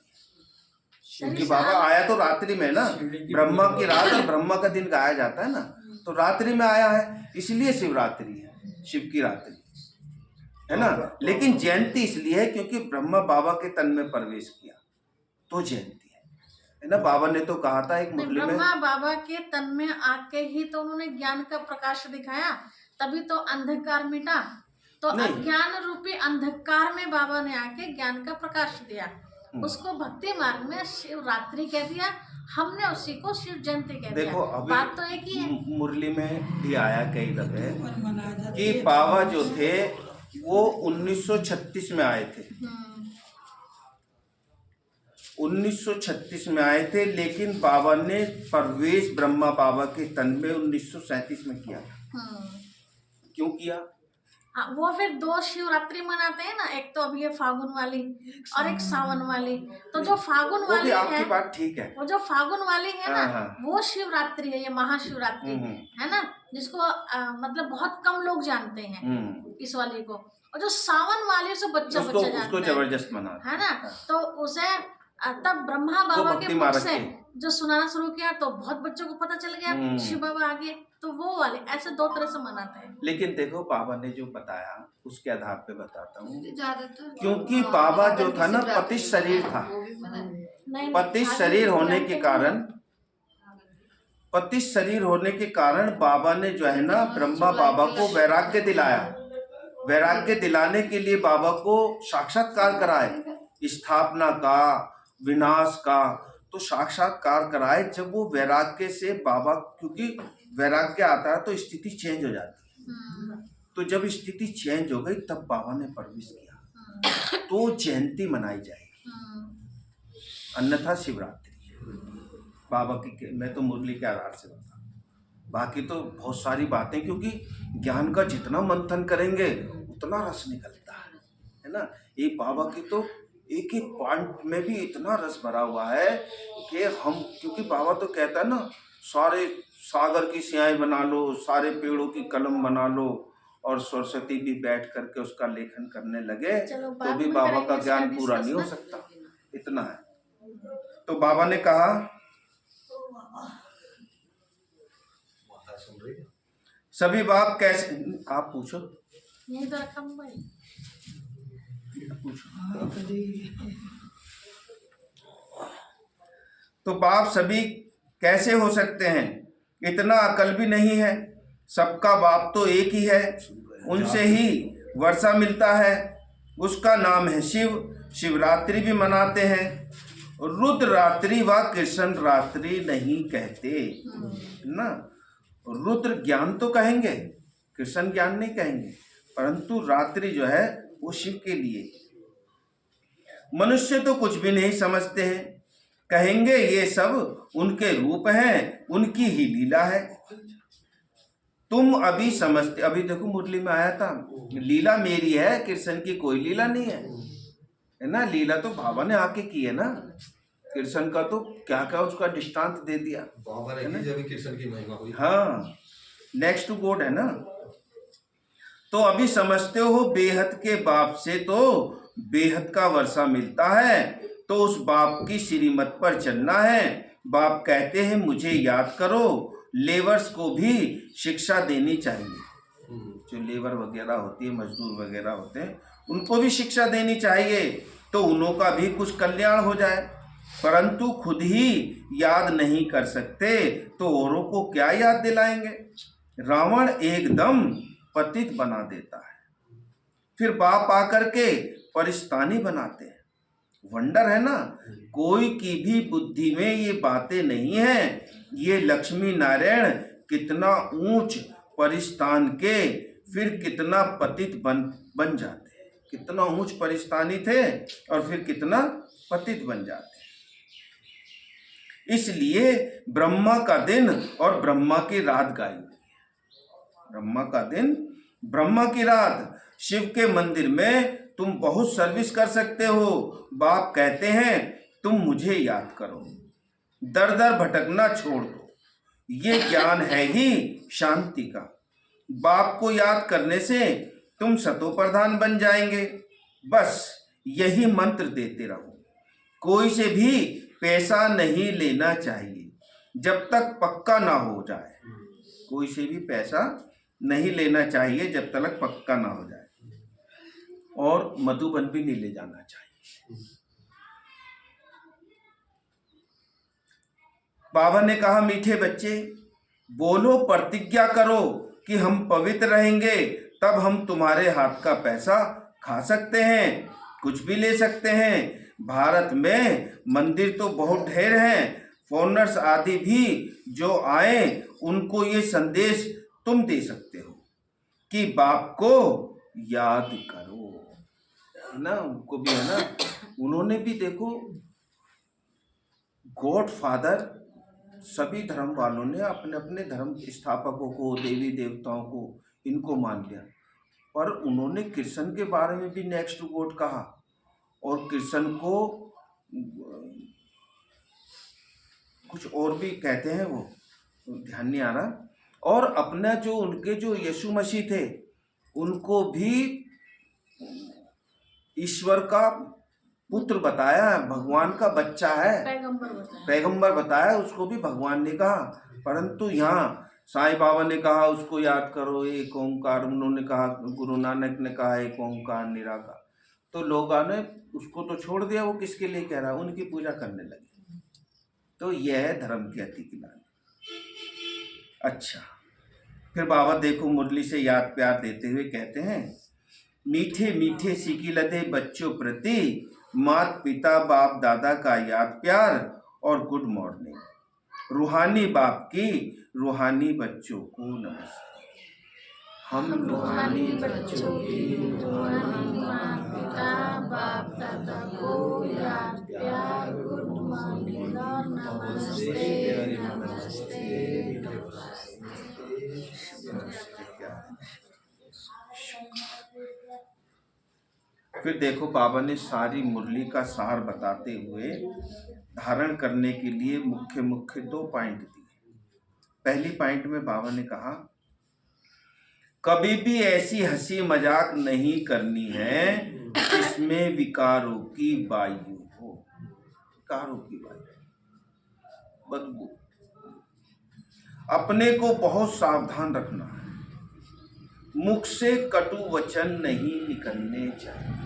क्योंकि बाबा आया तो रात्रि में ना, ब्रह्मा की रात और ब्रह्मा का दिन गाया जाता है ना, तो रात्रि में आया है, इसलिए शिवरात्रि है, शिव की रात्रि, है ना। लेकिन जयंती इसलिए है क्योंकि ब्रह्मा बाबा के तन में प्रवेश किया तो जयंती है ना। बाबा ने तो कहा था एक मुरली में, ब्रह्मा बाबा के तन में आके ही तो उन्होंने ज्ञान का प्रकाश दिखाया, तभी तो अंधकार मिटा। तो अज्ञान रूपी अंधकार में बाबा ने आके ज्ञान का प्रकाश दिया, उसको भक्ति मार्ग में शिवरात्रि कह दिया, हमने उसी को शिव जयंती कह दिया। देखो अभी बात तो एक ही है। मुरली में भी आया कई दफे कि बाबा जो थे वो 1936 में आए थे, 1936 में आए थे, लेकिन बाबा ने प्रवेश ब्रह्मा बाबा के तन में 1937 में किया। क्यों किया? वो फिर दो शिवरात्रि मनाते हैं ना, एक तो अभी ये फागुन वाली और एक सावन वाली। तो जो फागुन वाली है, आपकी बात ठीक है, वो जो फागुन वाली है ना, हाँ। वो शिवरात्रि है, ये महाशिवरात्रि है ना, जिसको मतलब बहुत कम लोग जानते हैं इस वाली को। और जो सावन वाली उसको बच्चा जानता उसको जबरदस्त मनाते है ना, तो उसे तब ब्रह्मा बाबा के मुख से जो सुनाना शुरू किया तो बहुत बच्चों को पता चल गया शिव बाबा आगे, तो वो वाले ऐसे दो तरह से मनाते हैं। लेकिन देखो बाबा ने जो बताया उसके आधार पे बताता हूँ, ज्यादातर क्योंकि बाबा जो था ना पतित शरीर था, पतित शरीर होने के कारण, पतित शरीर होने के कारण बाबा ने जो है ना ब्रह्मा बाबा को वैराग्य दिलाया। वैराग्य दिलाने के लिए बाबा को साक्षात्कार कराए, स्थापना का, विनाश का, तो साक्षात्कार कराए। जब वो वैराग्य से बाबा, क्योंकि वैराग्य आता है तो स्थिति चेंज हो जाती है, तो जब स्थिति चेंज हो गई तब बाबा ने प्रवेश किया, तो जयंती मनाई जाएगी, अन्यथा शिवरात्रि। बाबा की मैं तो मुरली के आधार से बता, बाकी तो बहुत सारी बातें, क्योंकि ज्ञान का जितना मंथन करेंगे उतना रस निकलता है ना। ये बाबा की तो एक एक पॉइंट में भी इतना रस भरा हुआ है कि हम, क्योंकि बाबा तो कहता है ना, सारे सागर की स्याही बना लो, सारे पेड़ों की कलम बना लो, और सरस्वती भी बैठ करके उसका लेखन करने लगे चलो, तो बाद भी में बाबा करेंगे का इसका ज्ञान पूरा discuss नहीं हो ना। सकता। इतना है। तो बाबा ने कहा, माता सुन रही है। सभी बाप कैसे, आप पूछो, यहीं तो रखा मोबाइल। पूछो। हाँ कभी तो बाप सभी कैसे हो सकते हैं? इतना अकल भी नहीं है। सबका बाप तो एक ही है, उनसे ही वर्षा मिलता है, उसका नाम है शिव। शिवरात्रि भी मनाते हैं। रुद्र रात्रि व कृष्ण रात्रि नहीं कहते ना। रुद्र ज्ञान तो कहेंगे, कृष्ण ज्ञान नहीं कहेंगे, परंतु रात्रि जो है वो शिव के लिए। मनुष्य तो कुछ भी नहीं समझते हैं, कहेंगे ये सब उनके रूप हैं, उनकी ही लीला है। तुम अभी समझते, अभी देखो मुरली में आया था, लीला मेरी है, कृष्ण की कोई लीला नहीं है ना। लीला तो बाबा ने आके की है ना। कृष्ण का तो क्या क्या उसका दृष्टांत दे दिया। बाबा ने की, जब भी कृष्ण की महिमा हुई। हाँ, नेक्स्ट टू गॉड है ना। तो अभी समझते हो, बेहद के बाप से तो बेहद का वर्षा मिलता है, तो उस बाप की श्रीमत पर चलना है। बाप कहते हैं मुझे याद करो। लेबर्स को भी शिक्षा देनी चाहिए। जो लेबर वगैरह होती है, मजदूर वगैरह होते हैं, उनको भी शिक्षा देनी चाहिए, तो उनका भी कुछ कल्याण हो जाए। परंतु खुद ही याद नहीं कर सकते तो औरों को क्या याद दिलाएंगे। रावण एकदम पतित बना देता है, फिर बाप आकर के परिस्तानी बनाते हैं। वंडर है ना, कोई की भी बुद्धि में ये बातें नहीं है। ये लक्ष्मी नारायण कितना ऊंच परिस्तान के, फिर कितना पतित बन जाते हैं। कितना ऊंच परिस्तानी थे और फिर कितना पतित बन जाते हैं। इसलिए ब्रह्मा का दिन और ब्रह्मा की रात गाई हुई है। ब्रह्मा का दिन, ब्रह्मा की रात। शिव के मंदिर में तुम बहुत सर्विस कर सकते हो। बाप कहते हैं तुम मुझे याद करो, दर दर भटकना छोड़ दो। ये ज्ञान है ही शांति का। बाप को याद करने से तुम सतो प्रधान बन जाएंगे। बस यही मंत्र देते रहो। कोई से भी पैसा नहीं लेना चाहिए जब तक पक्का ना हो जाए। कोई से भी पैसा नहीं लेना चाहिए जब तक पक्का ना हो जाए। और मधुबन भी नहीं ले जाना चाहिए। बाबा ने कहा, मीठे बच्चे बोलो, प्रतिज्ञा करो कि हम पवित्र रहेंगे, तब हम तुम्हारे हाथ का पैसा खा सकते हैं, कुछ भी ले सकते हैं। भारत में मंदिर तो बहुत ढेर हैं। फॉरेनर्स आदि भी जो आए उनको ये संदेश तुम दे सकते हो कि बाप को याद करो, है ना। उनको भी है ना, उन्होंने भी देखो, गॉड फादर सभी धर्म वालों ने अपने अपने धर्म स्थापकों को, देवी देवताओं को, इनको मान लिया। पर उन्होंने कृष्ण के बारे में भी नेक्स्ट टू गॉड कहा, और कृष्ण को कुछ और भी कहते हैं, वो ध्यान नहीं आ रहा। और अपना जो उनके जो यीशु मसीह थे, उनको भी ईश्वर का पुत्र बताया, भगवान का बच्चा है, पैगंबर बताया, उसको भी भगवान ने कहा। परंतु यहाँ साईं बाबा ने कहा उसको याद करो, एक ओंकार। उन्होंने कहा, गुरु नानक ने कहा एक ओंकार निराकार। तो लोगों ने उसको तो छोड़ दिया, वो किसके लिए कह रहा है, उनकी पूजा करने लगे। तो यह है धर्म की अति किनारे। अच्छा, फिर बाबा देखो मुरली से याद प्यार देते हुए कहते हैं, मीठे मीठे सिकिलते बच्चों प्रति माता पिता बाप दादा का याद प्यार और गुड मॉर्निंग। रूहानी बाप की रूहानी बच्चों को नमस्ते। हम रूहानी बच्चों की रूहानी माता पिता बाप दादा को याद प्यार, गुड मॉर्निंग और नमस्ते नमस्ते फिर देखो बाबा ने सारी मुरली का सार बताते हुए धारण करने के लिए मुख्य मुख्य 2 पॉइंट दिए। पहली पॉइंट में बाबा ने कहा कभी भी ऐसी हंसी मजाक नहीं करनी है जिसमें विकारों की वायु हो। विकारों की वायु, बदबू। अपने को बहुत सावधान रखना है, मुख से कटु वचन नहीं निकलने चाहिए।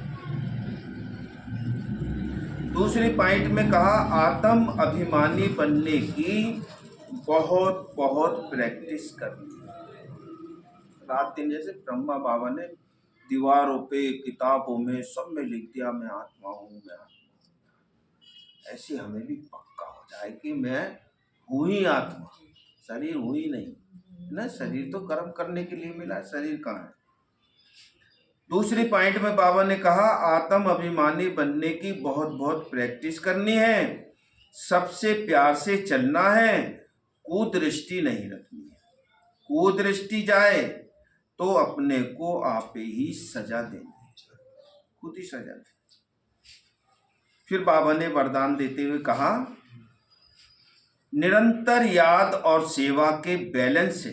दूसरी पॉइंट में कहा आत्म अभिमानी बनने की बहुत बहुत प्रैक्टिस करनी है। रात दिन जैसे ब्रह्मा बाबा ने दीवारों पे, किताबों में, सब में लिख दिया मैं आत्मा हूँ, मैं आत्मा हूँ। ऐसे हमें भी पक्का हो जाए कि मैं हूँ ही आत्मा, शरीर हूँ ही नहीं ना। शरीर तो कर्म करने के लिए मिला, शरीर कहाँ है। दूसरी पॉइंट में बाबा ने कहा आत्म अभिमानी बनने की बहुत बहुत प्रैक्टिस करनी है, सबसे प्यार से चलना है, कुदृष्टि नहीं रखनी है। कुदृष्टि जाए तो अपने को आप ही सजा देनी है, खुद ही सजा दे। फिर बाबा ने वरदान देते हुए कहा निरंतर याद और सेवा के बैलेंस से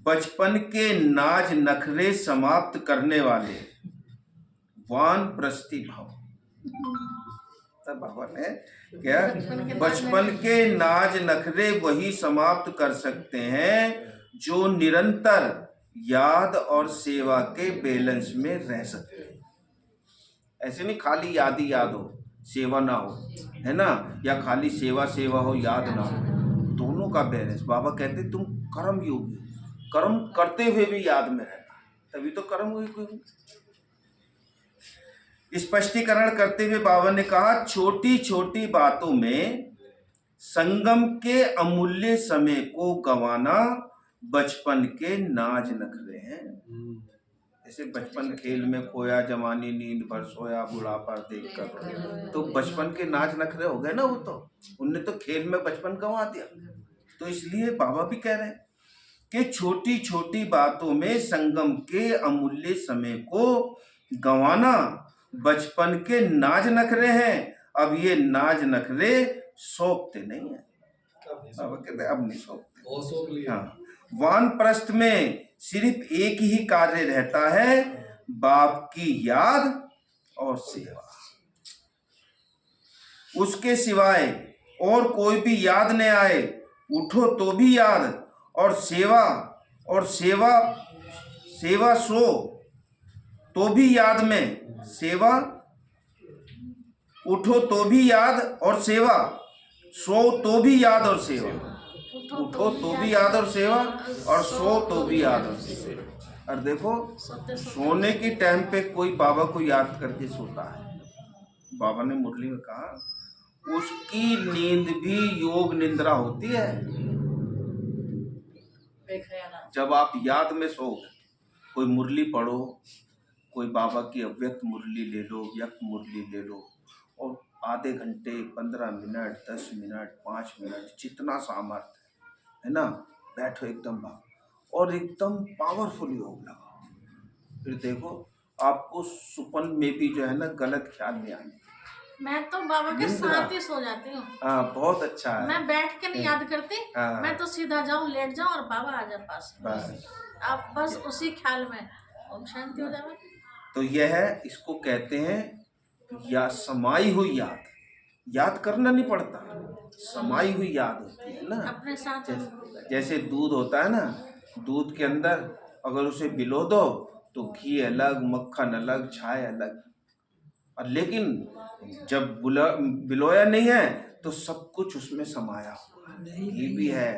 बचपन के नाज नखरे समाप्त करने वाले वानप्रस्थी भाव। तब बाबा ने क्या बचपन के नाज नखरे वही समाप्त कर सकते हैं जो निरंतर याद और सेवा के बैलेंस में रह सकते हैं। ऐसे नहीं खाली याद ही याद हो, सेवा ना हो, है ना, या खाली सेवा सेवा हो, याद ना हो। दोनों का बैलेंस। बाबा कहते तुम कर्म योगी, कर्म करते हुए भी याद में रहना, तभी तो कर्म हुई। स्पष्टीकरण करते हुए बाबा ने कहा छोटी छोटी बातों में संगम के अमूल्य समय को गंवाना बचपन के नाज नखरे हैं। जैसे बचपन खेल में खोया, जवानी नींद भर सोया, बुढ़ापा देख कर, तो बचपन के नाच नखरे हो गए ना। वो तो उनने तो खेल में बचपन गंवा दिया। तो इसलिए बाबा भी कह रहे हैं कि छोटी छोटी बातों में संगम के अमूल्य समय को गंवाना बचपन के नाज नखरे हैं। अब ये नाज नखरे सौंपते नहीं है। बाबा कहते अब नहीं सौंपते। हाँ, वानप्रस्थ में सिर्फ एक ही कार्य रहता है, बाप की याद और सेवा। उसके सिवाय और कोई भी याद न आए, उठो तो भी याद, और सेवा सो तो भी याद में, सेवा उठो तो भी याद और सेवा, सो तो भी याद और सेवा, उठो तो भी याद और सेवा, और सो तो भी याद और सेवा। और देखो सोने के टाइम पे कोई बाबा को याद करके सोता है। बाबा ने मुरली में कहा उसकी नींद भी योग निंद्रा होती है। जब आप याद में सो, कोई मुरली पढ़ो, कोई बाबा की अव्यक्त मुरली ले लो, व्यक्त मुरली ले लो, और आधे घंटे, 15 मिनट, 10 मिनट, 5 मिनट, जितना सामर्थ्य है ना, बैठो एकदम और एकदम पावरफुल योग लगाओ। फिर देखो आपको सुपन में भी जो है ना गलत ख्याल नहीं आने। मैं तो बाबा के साथ ही सो जाती हूँ। हाँ, बहुत अच्छा है। मैं बैठ के नहीं याद करती। हाँ। मैं तो सीधा जाऊँ, लेट जाऊँ और बाबा आ जाए पास। बस आप बस उसी ख्याल में ओम शांति हो जाए। तो यह है, इसको कहते हैं या समाई हुई याद। याद करना नहीं पड़ता, समाई हुई याद होती है ना अपने साथ। जैसे दूध होता है ना, दूध के अंदर अगर उसे बिलो दो तो घी अलग, मक्खन अलग, छाय अलग। और लेकिन जब बिलोया नहीं है तो सब कुछ उसमें समाया हुआ है। घी भी है,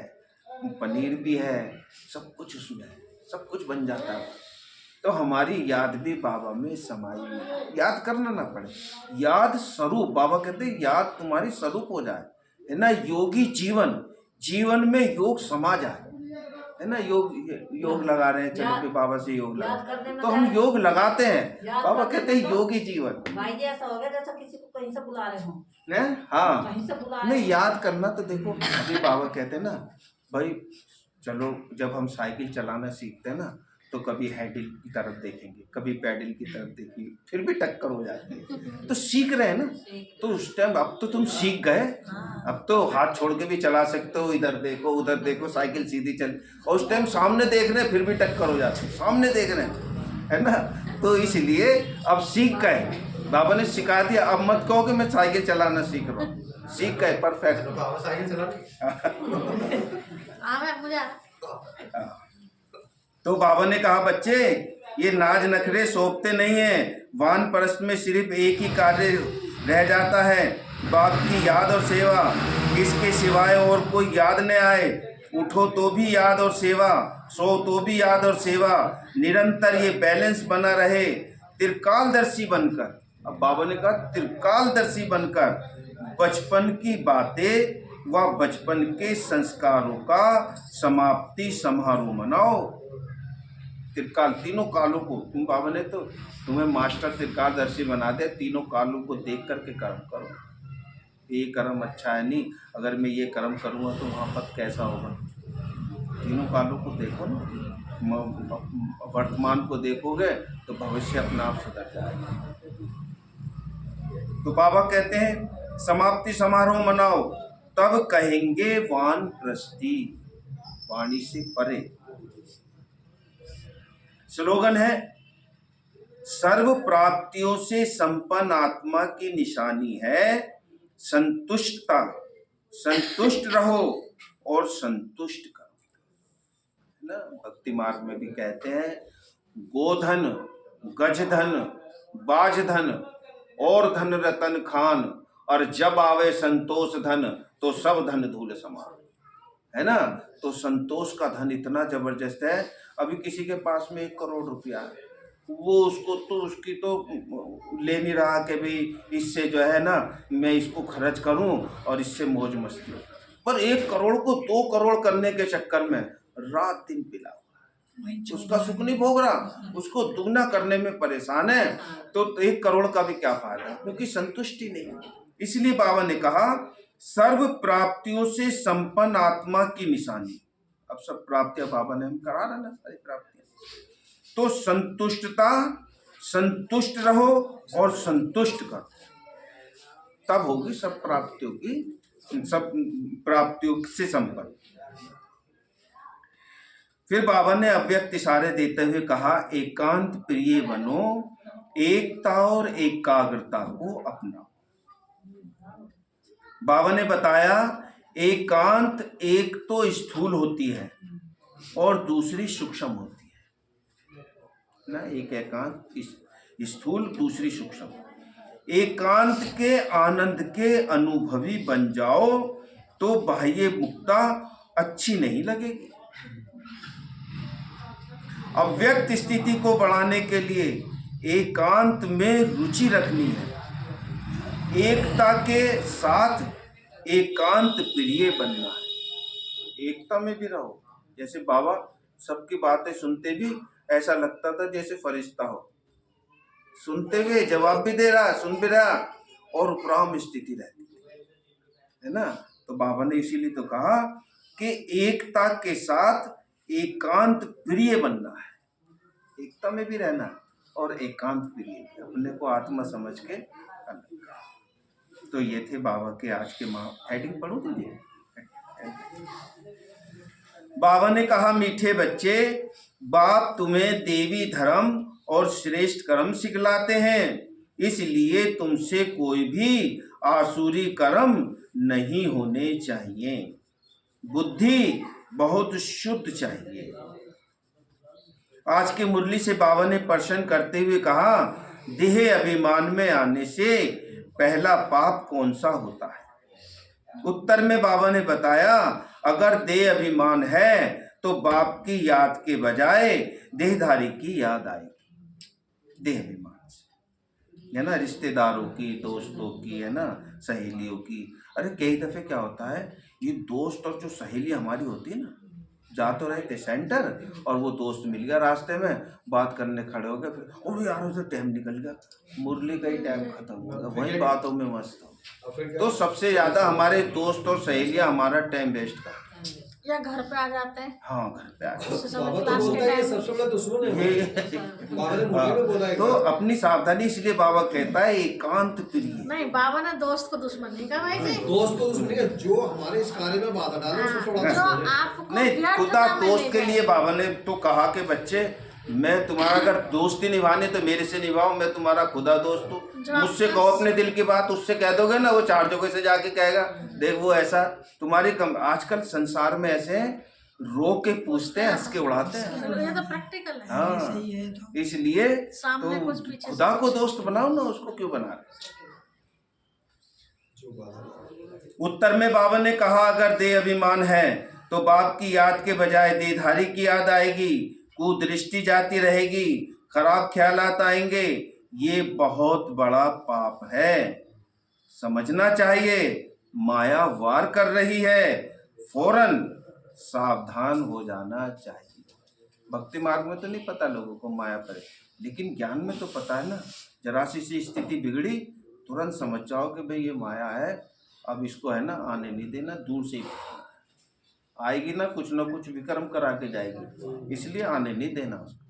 पनीर भी है, सब कुछ उसमें, सब कुछ बन जाता है। तो हमारी याद भी बाबा में समाई है। याद करना ना पड़े, याद स्वरूप। बाबा कहते हैं याद तुम्हारी स्वरूप हो जाए, है ना। योगी जीवन में योग समा जाए, है ना। योग लगा रहे हैं, चलो भी बाबा से योग लगा, तो हम योग लगाते हैं। बाबा कहते हैं योगी जीवन। भाई जी ऐसा हो गया जैसा किसी को कहीं से बुला रहे हो। हाँ, कहीं से बुला नहीं याद करना तो देखो, अभी बाबा कहते हैं ना भाई चलो, जब हम साइकिल चलाना सीखते हैं ना तो कभी हैंडल की तरफ देखेंगे, कभी पैडल की तरफ देखेंगे, फिर भी टक्कर हो जाती है। तो सीख रहे हैं ना, तो उस टाइम अब तो तुम सीख गए, अब तो हाथ छोड़ के भी चला सकते हो, इधर देखो उधर देखो, साइकिल सीधी चल, और उस टाइम सामने देख रहे हैं फिर भी टक्कर हो जाती है, सामने देख रहे हैं, है ना। तो इसलिए अब सीख गए, बाबा ने सिखा दिया, अब मत कहो कि मैं साइकिल चलाना सीख रहा हूँ, सीख गए, परफेक्ट। बाबा साइकिल चलानी मुझे तो बाबा ने कहा, बच्चे ये नाज नखरे सौंपते नहीं है, वानप्रस्थ में सिर्फ एक ही कार्य रह जाता है, बाप की याद और सेवा, इसके सिवाय और कोई याद न आए। उठो तो भी याद और सेवा, सो तो भी याद और सेवा, निरंतर ये बैलेंस बना रहे, त्रिकालदर्शी बनकर। अब बाबा ने कहा त्रिकालदर्शी बनकर बचपन की बातें व बचपन के संस्कारों का समाप्ति समारोह मनाओ। त्रिकाल, तीनों कालों को, तुम बाबा ने तो तुम्हें मास्टर त्रिकालदर्शी बना दिया, तीनों कालों को देख करके कर्म करो। ये कर्म अच्छा है नहीं, अगर मैं ये कर्म करूँगा तो वहाँ पर कैसा होगा। तीनों कालों को देखो ना, वर्तमान को देखोगे तो भविष्य अपने आप सुधर जाएगा। तो बाबा कहते हैं समाप्ति समारोह मनाओ, तब कहेंगे वानप्रस्थी, वाणी से परे। स्लोगन है, सर्व प्राप्तियों से संपन्न आत्मा की निशानी है संतुष्टता, संतुष्ट रहो और संतुष्ट करो ना। भक्ति मार्ग में भी कहते हैं, गोधन, गजधन, बाजधन और धन रतन खान, और जब आवे संतोष धन तो सब धन धूल समान, है ना। तो संतोष का धन इतना जबरदस्त है, अभी किसी के पास में 1 करोड़ रुपया है, वो उसको तो उसकी तो ले नहीं रहा कि भाई इससे जो है ना मैं इसको खर्च करूं और इससे मौज मस्ती हो, पर 1 करोड़ को 2 करोड़ करने के चक्कर में रात दिन पिला हुआ है, उसका सुख नहीं भोग रहा, उसको दुगना करने में परेशान है। तो 1 करोड़ का भी क्या फायदा, क्योंकि संतुष्टि नहीं है। इसलिए बाबा ने कहा, सर्व प्राप्तियों से संपन्न आत्मा की निशानी। अब सब प्राप्तियां बाबा ने हम करा रहा ना, सारी प्राप्तियां। तो संतुष्टता, संतुष्ट रहो और संतुष्ट करो, तब होगी सब प्राप्तियों की, सब प्राप्तियों से संपन्न। फिर बाबा ने अव्यक्त इशारे देते हुए कहा, एकांत प्रिय बनो, एकता और एकाग्रता को अपनाओ। बाबा ने बताया, एकांत एक तो स्थूल होती है और दूसरी सूक्ष्म होती है ना। एक एकांत स्थूल, दूसरी सूक्ष्म। एकांत के आनंद के अनुभवी बन जाओ तो बाह्य मुक्ता अच्छी नहीं लगेगी। अव्यक्त स्थिति को बढ़ाने के लिए एकांत में रुचि रखनी है, एकता के साथ एकांत प्रिय बनना है। एकता में भी रहो, जैसे बाबा सबकी बातें सुनते भी ऐसा लगता था जैसे फरिश्ता हो, सुनते हुए जवाब भी दे रहा, सुन भी रहा, और उपराम स्थिति रहती है ना। तो बाबा ने इसीलिए तो कहा कि एकता के साथ एकांत प्रिय बनना है, एकता में भी रहना और एकांत प्रिय, अपने को आत्मा समझ के करना। तो ये थे बाबा के आज के हेडिंग पढ़ो दीजिए। बाबा ने कहा, मीठे बच्चे, बाप तुम्हें देवी धर्म और श्रेष्ठ कर्म सिखलाते हैं, इसलिए तुमसे कोई भी आसुरी कर्म नहीं होने चाहिए, बुद्धि बहुत शुद्ध चाहिए। आज की मुरली से बाबा ने प्रश्न करते हुए कहा, देह अभिमान में आने से पहला पाप कौन सा होता है। उत्तर में बाबा ने बताया, अगर देह अभिमान है तो बाप की याद के बजाय देहधारी की याद आएगी। देह अभिमान से, है ना, रिश्तेदारों की, दोस्तों की, है ना, सहेलियों की। अरे कई दफे क्या होता है, ये दोस्त और जो सहेली हमारी होती है ना, जा तो रहे थे सेंटर और वो दोस्त मिल गया रास्ते में, बात करने खड़े हो गए, फिर ओ यार उसे टाइम निकल गया, मुरली का ही टाइम खत्म हो गया, वही बातों में मस्त हो। तो सबसे ज़्यादा हमारे दोस्त और सहेलियाँ हमारा टाइम वेस्ट करते हैं, या घर पे आ जाते हैं हाँ घर पे आ जाओ। उस समय बाबा तो क्लास बोलता के है ये टाइम सबसे बड़ा दुश्मन है ये बाबा ने मुझे भी बोला है तो अपनी सावधानी, इसलिए बाबा कहता है एकांत प्रिय। नहीं, बाबा ने दोस्त को दुश्मन नहीं कहा भाई जी। दोस्त को दुश्मन है जो हमारे इस कार्य में बाधा डाले उसको थोड़ा जो दुश्मन है। आपको नहीं, व्यर्थता खुदा में दोस्त ले के जाए। लिए बाबा ने तो कहा कि बच्चे मैं तुम्हारा अगर दोस्ती निभाने तो मेरे से निभाओ, मैं तुम्हारा खुदा दोस्त हूँ। जो मुझसे आपका- कहो अपने दिल की बात, उससे कह दोगे ना, वो 4 जगह से जाके कहेगा देख वो ऐसा तुम्हारी आजकल संसार में ऐसे हैं, रो के पूछते हैं, हंस के उड़ाते हैं। ये तो प्रैक्टिकल है। हाँ, सही है तो इसलिए सामने तो कुछ पीछे से खुदा को दोस्त बनाओ ना, उसको क्यों बना रहे। जो बाधा डाले। उत्तर में बाबा ने कहा अगर देह अभिमान है तो बाप की याद के बजाय देहधारी की याद आएगी, कुदृष्टि जाती रहेगी, खराब ख्यालात आएंगे, ये बहुत बड़ा पाप है। समझना चाहिए माया वार कर रही है, फौरन सावधान हो जाना चाहिए। भक्ति मार्ग में तो नहीं पता लोगों को माया पर, लेकिन ज्ञान में तो पता है ना। जरा सी स्थिति बिगड़ी तुरंत समझ जाओ कि भाई ये माया है, अब इसको है ना आने नहीं देना, दूर से ही आएगी ना कुछ विक्रम करा के जाएगी, इसलिए आने नहीं देना उसको।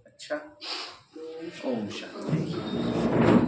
अच्छा, ओम शांति।